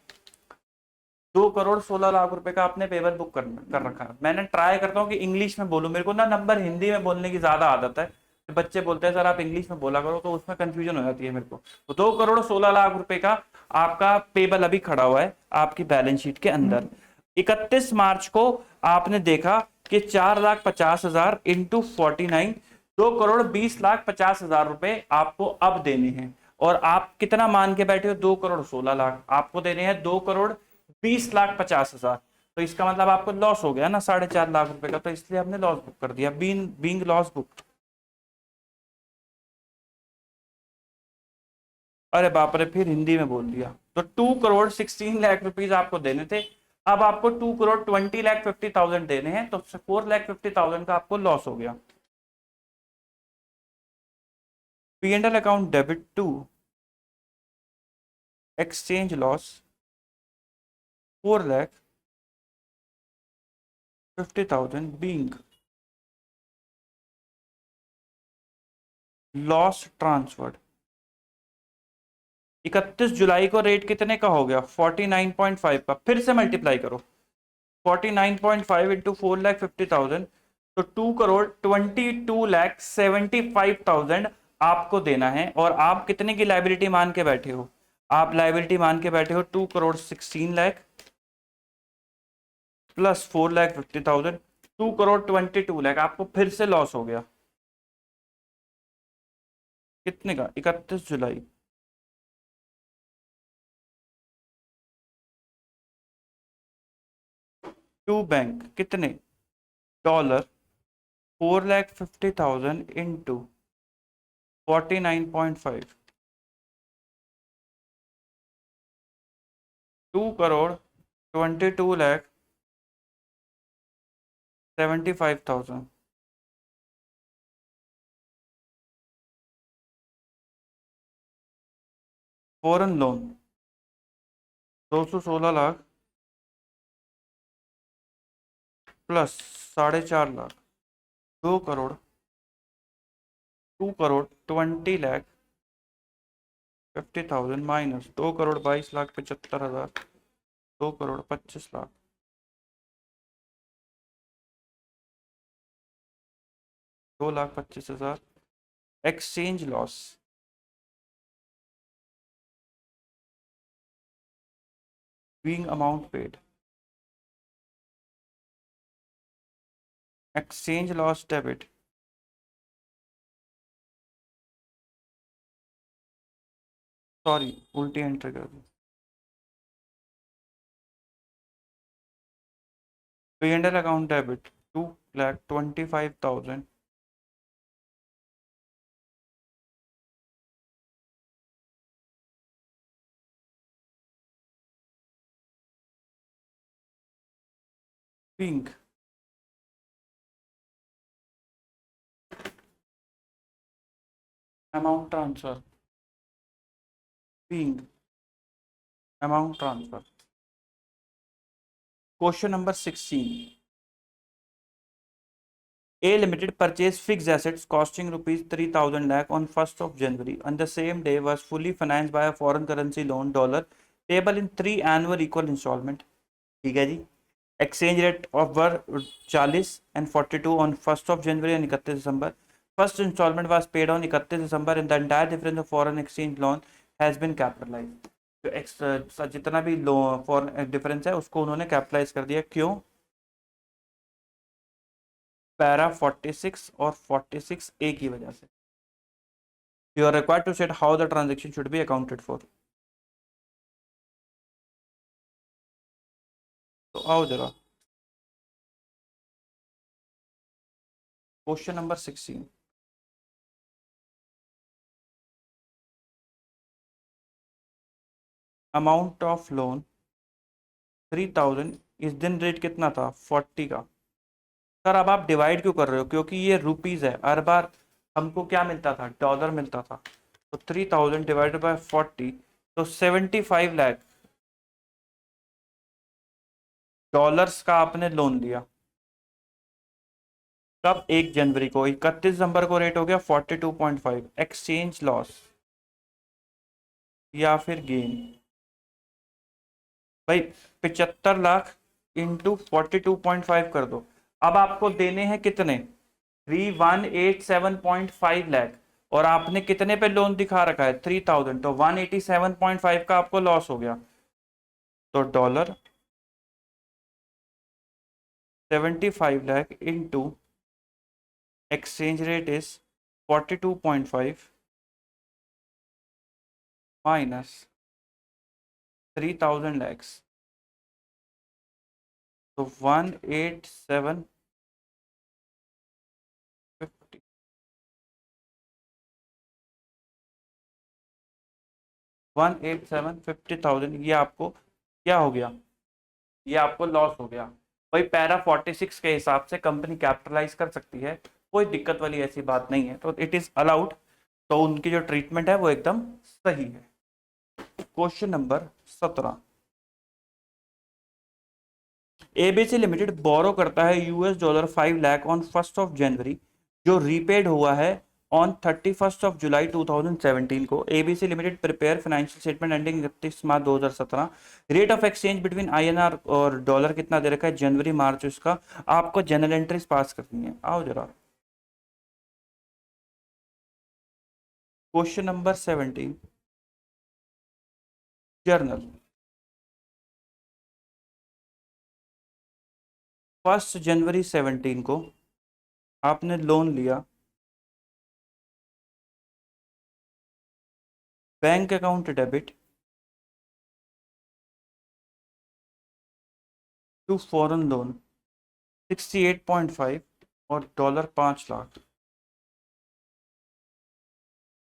[SPEAKER 1] 2,16,00,000 रुपए का आपने पेबल बुक कर रखा है। मैंने ट्राई करता हूँ कि इंग्लिश में बोलूँ, मेरे को ना नंबर हिंदी में बोलने की ज्यादा आदत है। तो बच्चे बोलते हैं सर आप इंग्लिश में बोला करो, तो उसमें कंफ्यूजन हो जाती है मेरे को। तो 2,16,00,000 रुपए का आपका पेबल अभी खड़ा हुआ है आपकी बैलेंस शीट के अंदर। 31 मार्च को आपने देखा कि 4,50,000 इंटू 49, 2,20,50,000 रुपए आपको अब देने हैं। और आप कितना मान के बैठे हो? 2,16,00,000 आपको देने हैं, 2,20,50,000। तो इसका मतलब आपको लॉस हो गया ना 4.5 लाख रुपए का, तो इसलिए हमने लॉस बुक कर दिया, बीइंग लॉस बुक। अरे बाप रे, फिर हिंदी में बोल दिया। तो 2,16,00,000 रुपीज आपको देने थे, अब आपको 2,20,50,000 देने हैं, तो 4,50,000 का आपको लॉस हो गया। P&L account debit to exchange loss 4,50,000 being loss transferred. 31 July को रेट कितने का हो गया? 49.5 का। फिर से मल्टीप्लाई करो, 49.5 इंटू 4,50,000, तो 2,22,75,000 आपको देना है। और आप कितने की लाइबिलिटी मान के बैठे हो? आप लाइबिलिटी मान के बैठे हो 2,16,00,000 प्लस 4,50,000, 2,22,00,000। आपको फिर से लॉस हो गया कितने का? 31 जुलाई। टू बैंक कितने? $4,50,000 into 49.5, 2,22,75,000। Foreign loan 216,00,000 plus 4.5 lakh, 2 crore 20,00,000 50,000 minus 2,22,75,000, 2,25,00,000, 2,25,000 exchange loss, being amount paid, exchange loss debit, sorry उल्टी एंट्री कर दी, P&L account debit 2,25,000, being amount transfer, being amount transfer. Question number 16, A Limited purchased fixed assets costing rupees 3,000 lakh on 1st of January. On the same day was fully financed by a foreign currency loan dollar payable in 3 annual equal installment. ठीक है जी। Exchange rate of were 40 and 42 on 1st of January and 31 December. First installment was paid on 31 December and the entire difference of foreign exchange loan has been capitalized. तो जितना भी फॉरेन डिफरेंस है उसको उन्होंने कैपिटलाइज कर दिया। क्यों? पैरा 46 और 46A की वजह से। You are required to set how the transaction should be accounted for. तो आओ जरा question number 16, amount of loan 3,000, इस दिन रेट कितना था 40 का। सर अब आप डिवाइड क्यों कर रहे हो? क्योंकि ये रुपीज है, हर बार हमको क्या मिलता था? डॉलर मिलता था। तो 3,000 डिवाइडेड बाय 40, तो 75 लाख डॉलर्स का आपने लोन लिया। कब? 1 जनवरी को। 31 दिसंबर को रेट हो गया 42.5। एक्सचेंज लॉस या फिर गेन, भाई 75 लाख इंटू 42.5 कर दो। अब आपको देने हैं कितने? 3,187.5 लाख, और आपने कितने पे लोन दिखा रखा है? 3,000, तो 187.5 का आपको लॉस हो गया। तो dollar 75 lakh into exchange rate is 42.5 minus 3,000 lakhs, तो 18750, 18750,000, ये आपको क्या हो गया? ये आपको लॉस हो गया। भाई पैरा 46 के हिसाब से कंपनी कैपिटलाइज कर सकती है, कोई दिक्कत वाली ऐसी बात नहीं है, तो इट इज अलाउड। तो उनकी जो ट्रीटमेंट है वो एकदम सही है। क्वेश्चन नंबर 17, एबीसी लिमिटेड बोरो करता है $5 lakh on 1st of January, जो रीपेड हुआ है ऑन 31st of July 2017 को। ABC limited prepare financial statement ending 31 March 2017। Rate of exchange between INR और डॉलर कितना दे रखा है? जनवरी मार्च। इसका आपको जनरल एंट्रीज पास करनी है। आओ जरा क्वेश्चन नंबर 17, जर्नल 1 जनवरी 2017 को आपने लोन लिया, bank account debit to foreign loan 68.5 और डॉलर 5 लाख।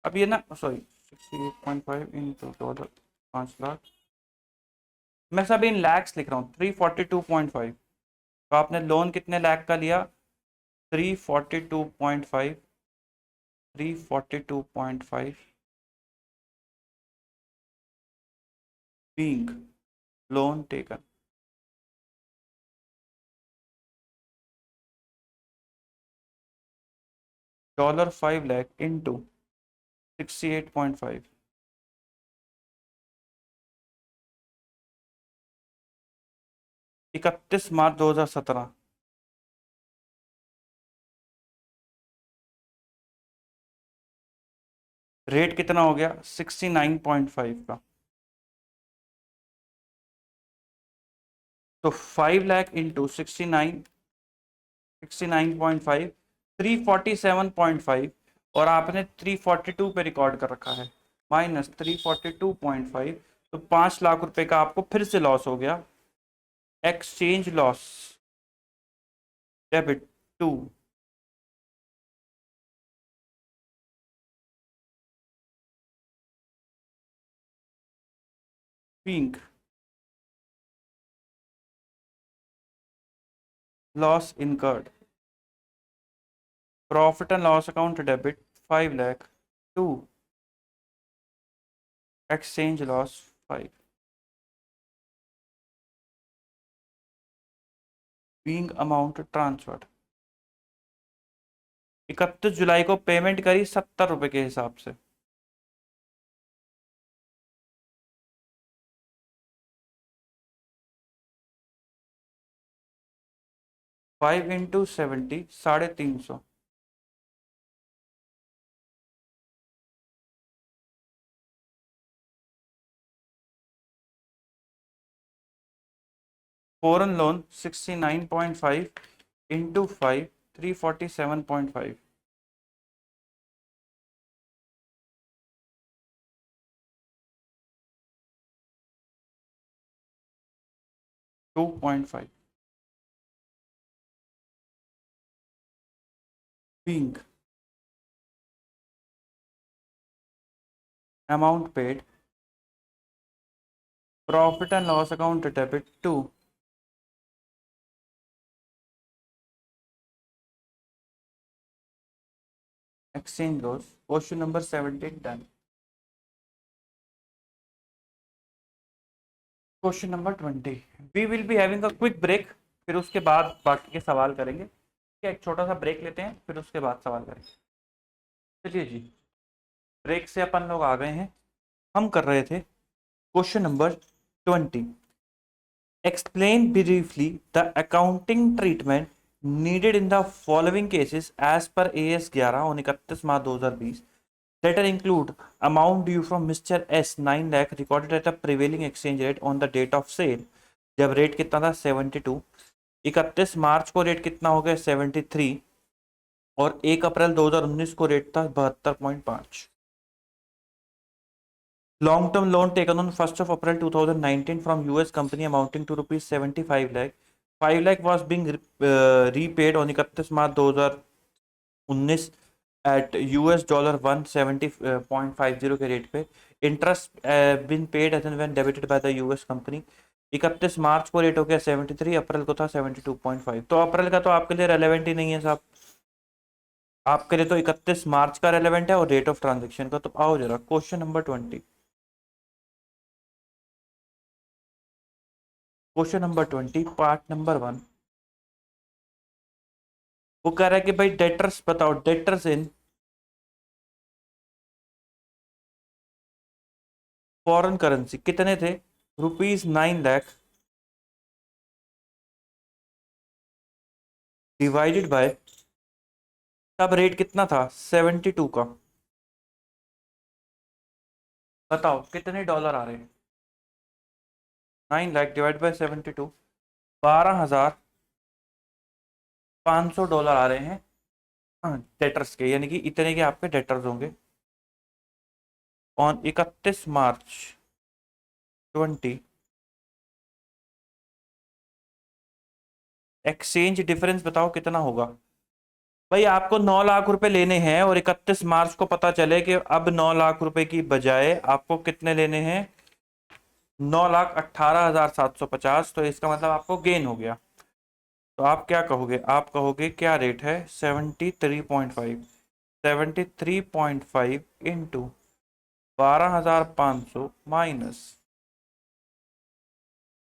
[SPEAKER 1] अब ये ना, सॉरी, 68.5 इंटू डॉलर 5 लाख, मैं सब इन लैक्स लिख रहा हूँ। 342.5, तो आपने लोन कितने लाख का लिया? 342.5, 342.5 being loan taken, $5 lakh into 68.5, 31 मार्च 2017। रेट कितना हो गया 69.5 का। तो 5 लाख इंटू 69.5, 347.5, और आपने 342 पे रिकॉर्ड कर रखा है, माइनस 342.5, तो 5 लाख रुपए का आपको फिर से लॉस हो गया। Exchange loss, debit 2। पिंक, loss incurred, profit and loss account debit 5 lakh 2, exchange loss 5। Being amount transferred, 31 July को पेमेंट करी 70 रुपए के हिसाब से। 5 into 70, 350। 4 loan 69.5 into 5, 347.5। 2.5। Being amount paid, profit and loss account debit 2, exchange loss. Question number 17 done. Question number 20, we will be having a quick break, फिर उसके बाद बाकी के सवाल करेंगे। क्या एक छोटा सा ब्रेक लेते हैं, फिर उसके बाद सवाल करेंगे। चलिए जी, ब्रेक से अपन लोग आ गए हैं। हम कर रहे थे question number 20। Explain briefly the accounting treatment needed in the following cases as per AS 11 on 31 March 2020. Letter include amount due from Mr. S 9 lakh recorded at a prevailing exchange rate on the date of sale. जब रेट कितना था 72, 31 मार्च को रेट कितना हो गया 73, और 1 अप्रैल 2019 को रेट था 72.5। Long term loan taken on 1st of April 2019 from US company amounting to rupees 75 lakh. 5 lakh was being repaid on 31 March 2019 at US dollar 170.50 के रेट पे। Interest being paid as and when debited by the US company. 31 March को रेट हो गया 73, अप्रैल को था 72.5। तो अप्रैल का तो आपके लिए रेलेवेंट ही नहीं है साहब, आपके लिए तो 31 मार्च का रेलेवेंट है और रेट ऑफ ट्रांजेक्शन का। तो आओ जरा question number 20। Question number 20 part number 1। वो कह रहा है कि भाई डेटर्स बताओ, डेटर्स इन फॉरेन करेंसी कितने थे, रुपीज 9 लाख डिवाइडेड बाय, तब रेट कितना था 72 का। बताओ कितने डॉलर आ रहे हैं, 9 लाख डिवाइड बाय 72, 12,500 डॉलर आ रहे हैं डेटर्स के, यानी कि इतने के आपके डेटर्स होंगे ऑन 31 मार्च 20। एक्सचेंज डिफरेंस बताओ कितना होगा। भाई आपको 9 लाख रुपए लेने हैं और 31 मार्च को पता चले कि अब 9 लाख रुपए की बजाय आपको कितने लेने हैं, 9,18,750। तो इसका मतलब आपको गेन हो गया। तो आप क्या कहोगे, आप कहोगे क्या रेट है 73.5, 73.5 into 12,500 minus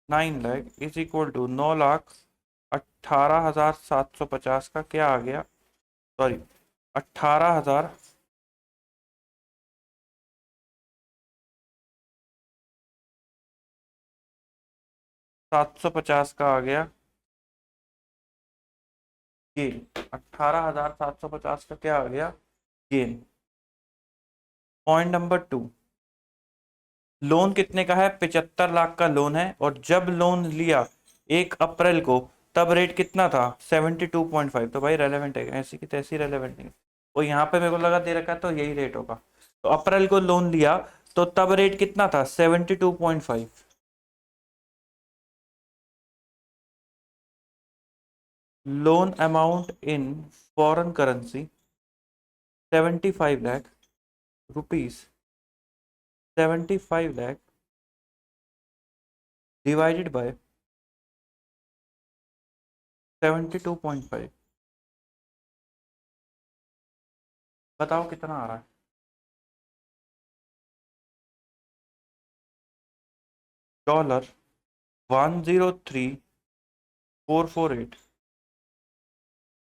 [SPEAKER 1] 9 lakh is equal to 9,18,750 का क्या आ गया, सॉरी 18,000 750 का आ गया गेन। 18,750 का क्या आ गया गेन। पॉइंट नंबर 2, लोन कितने का है? 75 लाख का लोन है, और जब लोन लिया 1 अप्रैल को, तब रेट कितना था? 72.5। तो भाई रेलेवेंट है, ऐसी की तैसी रेलेवेंट नहीं। वो यहाँ पे मेरे को लगा दे रखा है तो यही रेट होगा। तो अप्रैल को लोन लिया तो तब रेट कितना था? 72.5। Loan amount in foreign currency 75 lakh rupees. 75 lakh divided bye 72.5। बताओ कितना आ रहा है? $103,448।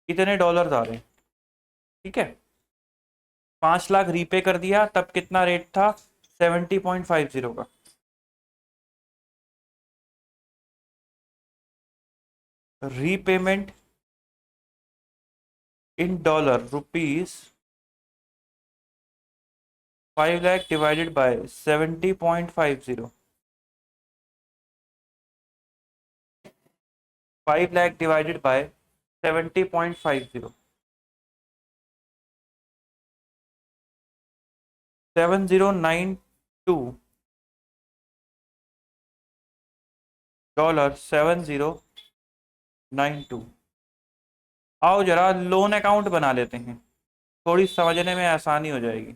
[SPEAKER 1] इतने डॉलर आ रहे हैं। ठीक है, 5 लाख रीपे कर दिया, तब कितना रेट था? 70.50 का। Repayment in dollar rupees 5 lakh divided bye 70.50। 5 lakh divided bye 70.50। 7092 $7092। आओ जरा लोन अकाउंट बना लेते हैं, थोड़ी समझने में आसानी हो जाएगी।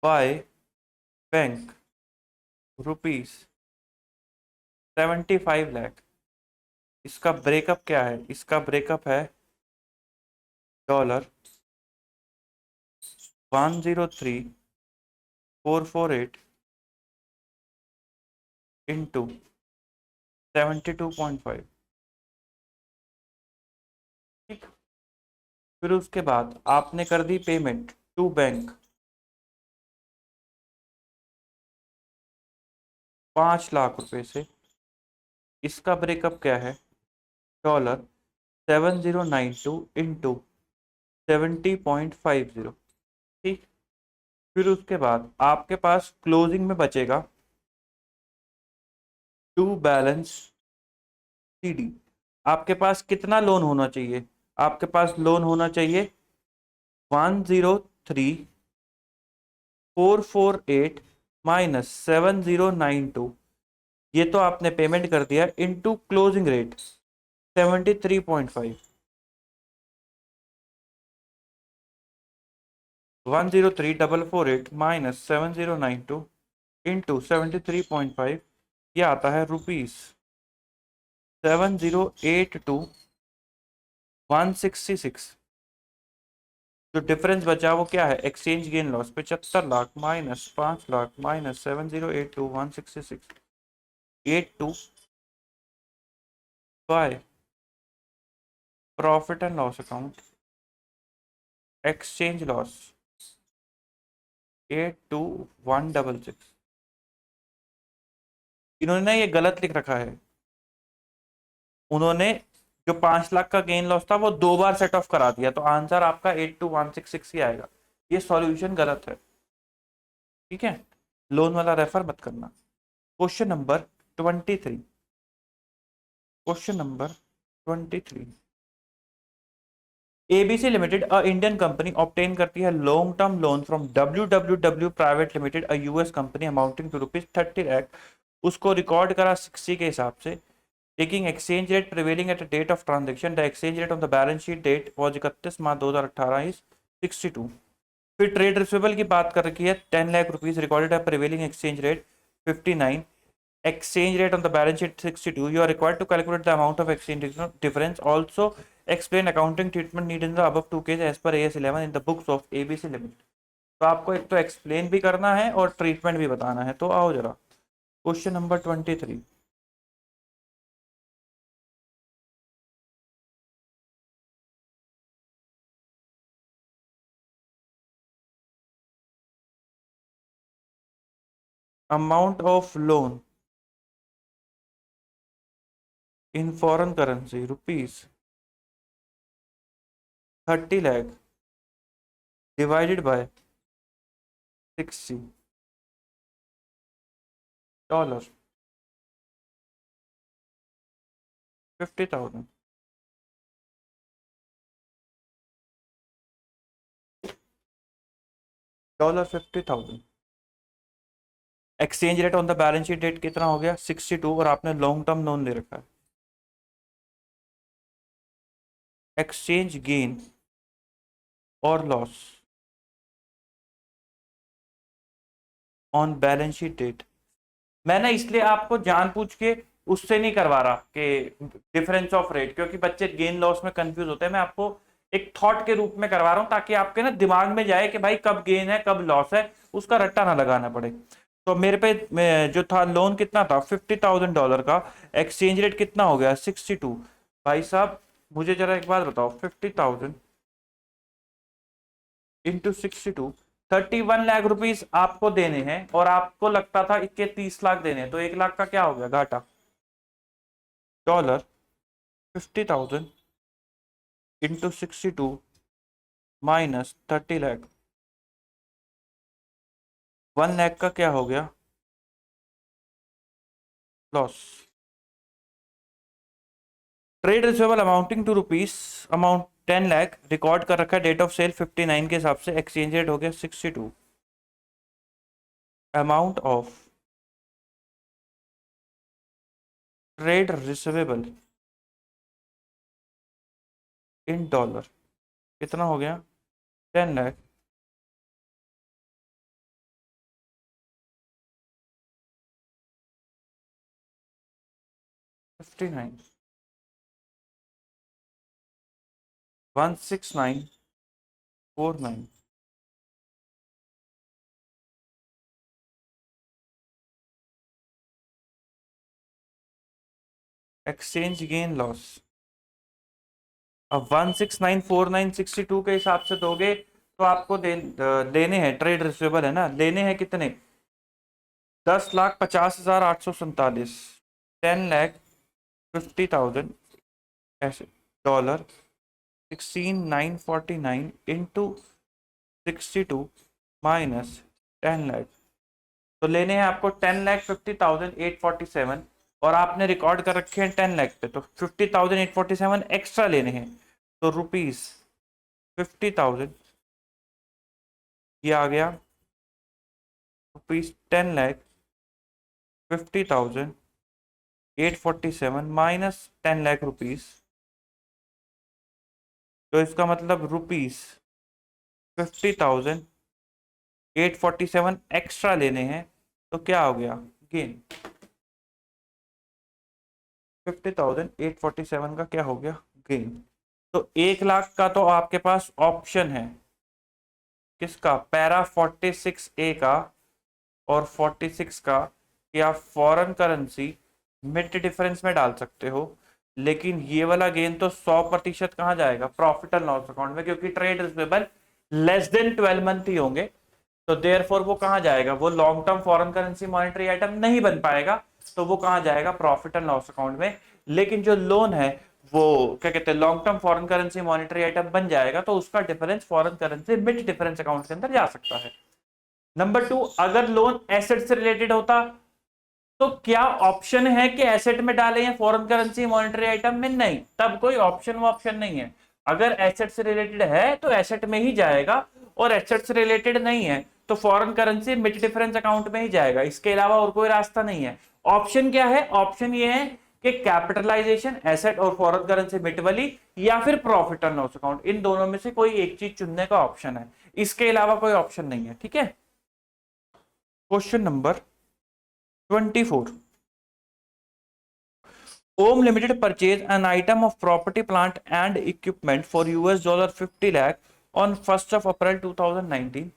[SPEAKER 1] By bank rupees 75 lakh. इसका ब्रेकअप क्या है? इसका ब्रेकअप है $103,448 इंटू 72.5। ठीक, फिर उसके बाद आपने कर दी पेमेंट टू बैंक 5 लाख रुपए से। इसका ब्रेकअप क्या है? $7092 इंटू 70.50। ठीक, फिर उसके बाद आपके पास क्लोजिंग में बचेगा टू बैलेंस सीडी। आपके पास कितना लोन होना चाहिए? आपके पास लोन होना चाहिए 103,448 माइनस 7092। ये तो आपने पेमेंट कर दिया, into closing rate 73.5। 103,448 minus 7092 into 73.5, ये आता है ₹7082,166। जो डिफरेंस बचा वो क्या है? Exchange gain loss. 75 lakh minus 5 lakh minus 7082,166, 82 by profit and loss account exchange loss 82,166। इन्होंने ये गलत लिख रखा है। उन्होंने जो 5 लाख का गेन लॉस था वो 2 बार सेट ऑफ करा दिया, तो आंसर आपका 82,166 ही आएगा। ये सॉल्यूशन गलत है। ठीक है, लोन वाला रेफर मत करना। Question number 23। Question number 23। ABC limited a Indian company obtain करती है long term loan from W private limited a US company amounting to ₹30 lakh. उसको रिकॉर्ड करा 60 के हिसाब से। Taking exchange rate prevailing at date of transaction, the exchange rate on the balance sheet date was 31 March 2018 is 62। फिर ट्रेड रिसीवेबल की बात कर रखी है 10 लाख रुपीज, रिकॉर्डेड है prevailing exchange rate 59, exchange rate on the balance sheet 62. You are required to calculate the amount of exchange difference. Also explain accounting treatment needed in the above two cases as per AS 11 in the books of ABC Limited. तो आपको एक तो एक्सप्लेन भी करना है और ट्रीटमेंट भी बताना है। तो आओ जरा question number 23। Amount of loan in foreign currency ₹30 lakh divided by 60 dollar 50,000 $50,000। Exchange rate on the balance sheet date कितना हो गया 62 और आपने लॉन्ग टर्म लोन ले रखा है। एक्सचेंज गेन और loss on balance sheet date, मैं ना इसलिए आपको जानबूझ के उससे नहीं करवा रहा कि डिफरेंस ऑफ रेट, क्योंकि बच्चे गेन लॉस में कंफ्यूज होते हैं। मैं आपको एक थॉट के रूप में करवा रहा हूं ताकि आपके ना दिमाग में जाए कि भाई कब गेन है कब लॉस है, उसका रट्टा ना लगाना पड़े। तो मेरे पे जो था लोन कितना था $50,000 का, एक्सचेंज रेट कितना हो गया 62। भाई साहब मुझे जरा एक बात बताओ, 50,000 इंटू 62, 31 लाख रुपीज आपको देने हैं और आपको लगता था इक्के 30 लाख देने हैं, तो 1 लाख का क्या हो गया घाटा। Dollar 50,000 into 62 minus 30 lakh, 1 lakh का क्या हो गया loss. Trade receivable amounting to rupees amount 10 lakh record कर रखा है, डेट ऑफ सेल 59 के हिसाब से, एक्सचेंज रेट हो गया 62। Amount of trade receivable in dollar कितना हो गया 10 लाख, 59 16949। एक्सचेंज गेन लॉस, अब 1694962 के हिसाब से दोगे तो आपको लेने हैं, ट्रेड रिसीवेबल है ना, लेने हैं कितने 10,50,847, 10,50,000 ऐसे डॉलर 16,949 इंटू 62 माइनस 10 लाख, तो लेने हैं आपको 10,50,847 और आपने रिकॉर्ड कर रखे हैं 10 लाख पे, तो 50,847 एक्स्ट्रा लेने हैं, तो ₹50,000 ये आ गया ₹10,50,847 माइनस 10 लाख रुपीज, तो इसका मतलब ₹50,847 एक्स्ट्रा लेने हैं, तो क्या हो गया गेन। 50,847 का क्या हो गया गेन। तो 1 लाख का तो आपके पास ऑप्शन है किसका, पैरा 46A का और 46 का, कि आप फॉरेन करेंसी मिड डिफरेंस में डाल सकते हो, लेकिन ये वाला गेन तो 100% कहाँ जाएगा प्रॉफिट एंड लॉस अकाउंट में, क्योंकि trade receivable less than 12 month ही होंगे, तो देयरफॉर वो कहाँ जाएगा, वो long term foreign currency monetary item नहीं बन पाएगा, तो वो कहाँ जाएगा प्रॉफिट एंड लॉस अकाउंट में। लेकिन जो लोन है वो क्या कहते हैं long term foreign currency monetary item बन जाएगा, तो उसका difference foreign currency mid difference account के अंदर जा सकता है। नंबर 2, अगर लोन एसेट से रिलेटेड होता तो क्या ऑप्शन है कि एसेट में डालें या फॉरेन करेंसी मॉनेटरी आइटम में, नहीं, तब कोई ऑप्शन नहीं है। अगर एसेट से रिलेटेड है तो एसेट में ही जाएगा, और एसेट से रिलेटेड नहीं है तो foreign currency mid difference account में ही जाएगा, इसके अलावा और कोई रास्ता नहीं है। ऑप्शन क्या है, ऑप्शन ये है कि कैपिटलाइजेशन एसेट और फॉरेन करेंसी मिड वाली, या फिर प्रॉफिट एंड लॉस अकाउंट, इन दोनों में से कोई एक चीज चुनने का ऑप्शन है, इसके अलावा कोई ऑप्शन नहीं है। ठीक है, question number 24, Om Limited purchased an item of property, plant and equipment for $50 lakh on 1st of April 2019,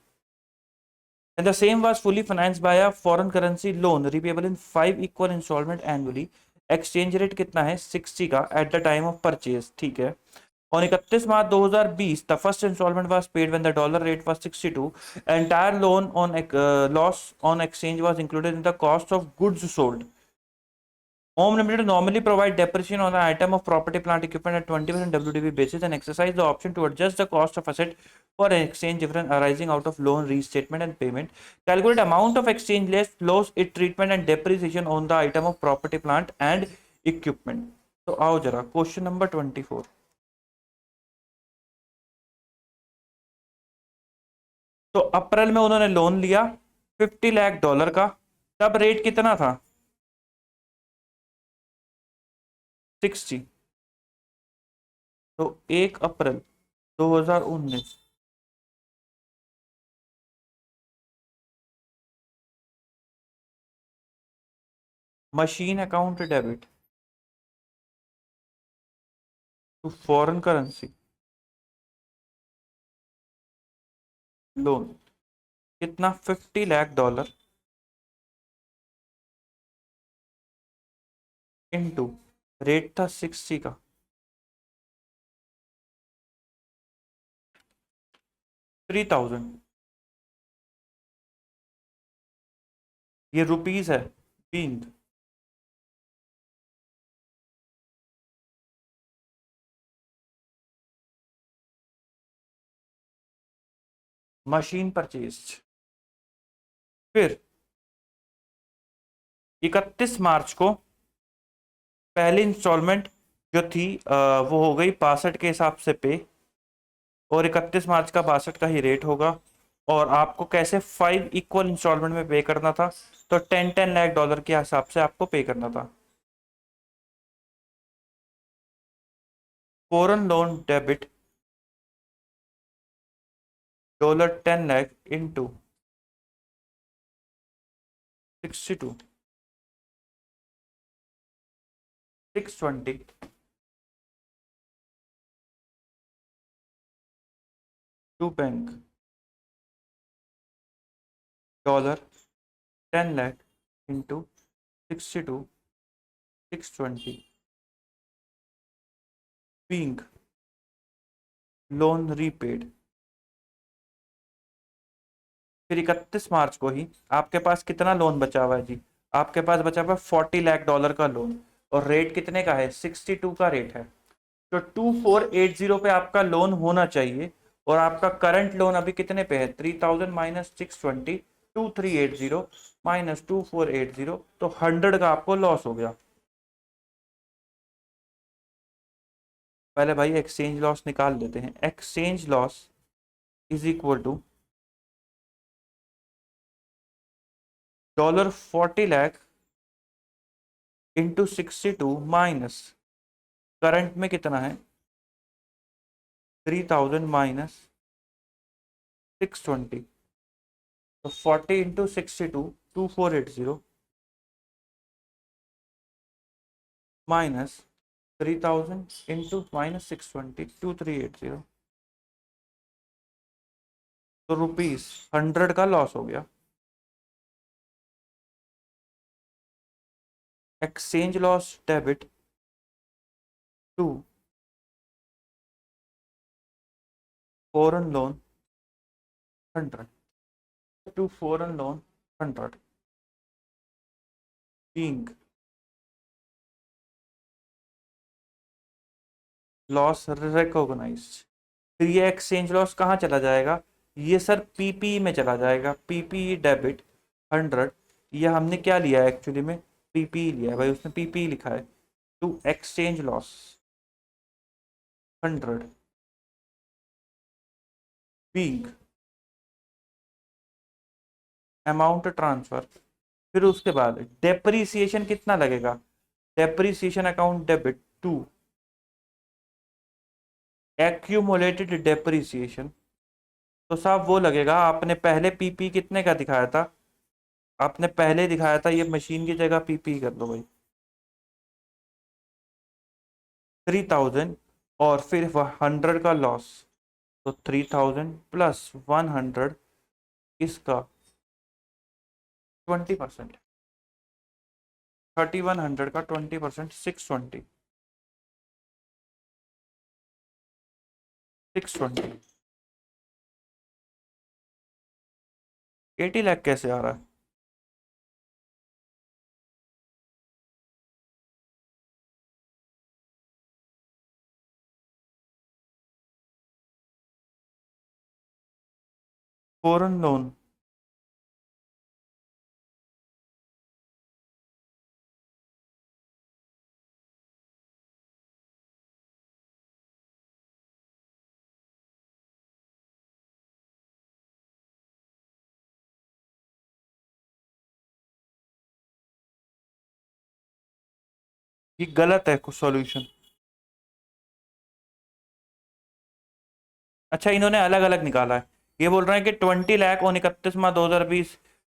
[SPEAKER 1] and the same was fully financed by a foreign currency loan repayable in 5 equal installment annually. Exchange rate कितना है 60 का at the time of purchase। ठीक है, On 31 March 2020, the first installment was paid when the dollar rate was 62. Entire loan on loss on exchange was included in the cost of goods sold. Home Limited normally provide depreciation on an item of property, plant, equipment at 20% WDV basis and exercise the option to adjust the cost of asset for an exchange difference arising out of loan restatement and payment. Calculate amount of exchange less flows it treatment and depreciation on the item of property, plant and equipment. तो आओ जरा क्वेश्चन नंबर 24. तो अप्रैल में उन्होंने लोन लिया $50 लाख का. तब रेट कितना था? 60. तो 1 April 2019 machine account debit to foreign currency loan कितना? $50 लाख इनटू रेट था 60 का. 3000. ये रुपीस है. Being machine purchase. फिर 31 मार्च को पहली इंस्टॉलमेंट जो थी वो हो गई 62 के हिसाब से पे. और 31 मार्च का 62 का ही रेट होगा. और आपको कैसे 5 इक्वल इंस्टॉलमेंट में पे करना था? तो 10 लाख डॉलर के हिसाब से आपको पे करना था. Foreign loan debit $10 lakh into 62 620 to bank $10 lakh into 62 620 being loan repaid. फिर 31 मार्च को ही आपके पास कितना लोन बचा हुआ है जी? आपके पास बचा हुआ है $40 लाख का लोन. और रेट कितने का है? 62 का रेट है. तो 2480 पे आपका लोन होना चाहिए. और आपका करंट लोन अभी कितने पे है? 3000 माइनस 620 2380 माइनस 2480. तो 100 का आपको लॉस हो गया. पहले भाई एक्सचेंज लॉस निकाल लेते हैं. Exchange loss is equal to $40 lakh into 62 minus current में कितना है? 3000 माइनस 620. तो 40 इंटू 62 2480 माइनस 3000 इंटू माइनस 620 2380. तो रुपीस 100 का लॉस हो गया. Exchange loss debit to foreign loan 100 to foreign loan 100 being loss recognised. फिर ये एक्सचेंज लॉस कहाँ चला जाएगा? ये सर पीपीई में चला जाएगा. PPE debit 100. ये हमने क्या लिया है एक्चुअली में? पीपीई लिया है भाई. उसने पीपीई लिखा है. To exchange loss 100 being amount transfer. फिर उसके बाद डेप्रीसिएशन कितना लगेगा? Depreciation account debit to accumulated depreciation. तो साहब वो लगेगा. आपने पहले पीपी कितने का दिखाया था? आपने पहले दिखाया था ये मशीन की जगह पीपी कर लो भाई 3000. और फिर 100 का लॉस. तो 3000 प्लस 100 इसका 20%. 3100 का 20% 620. 620। 80 लाख कैसे आ रहा है? Foreign loan. ये गलत है कुछ सॉल्यूशन। अच्छा, इन्होंने अलग अलग निकाला है। ये बोल रहे हैं कि 20 लाख on 31 मार्च 2020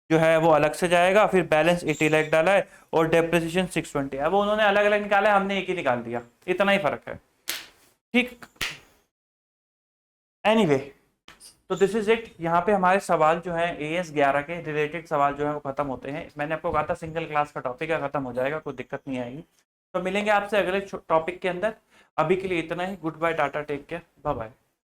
[SPEAKER 1] जो है वो अलग से जाएगा, फिर बैलेंस 80 लाख डाला है और डेप्रिसिएशन 620। अब उन्होंने अलग अलग निकाला है, हमने एक ही निकाल दिया, इतना ही फर्क है। ठीक। एनीवे, तो दिस इज इट। यहाँ पे हमारे सवाल जो है AS11 के रिलेटेड सवाल जो है वो खत्म होते हैं। मैंने आपको कहा था सिंगल क्लास का टॉपिक है, खत्म हो जाएगा, कोई दिक्कत नहीं आएगी। तो मिलेंगे आपसे अगले टॉपिक के अंदर। अभी के लिए इतना ही। Good bye, tata, take care, bye bye.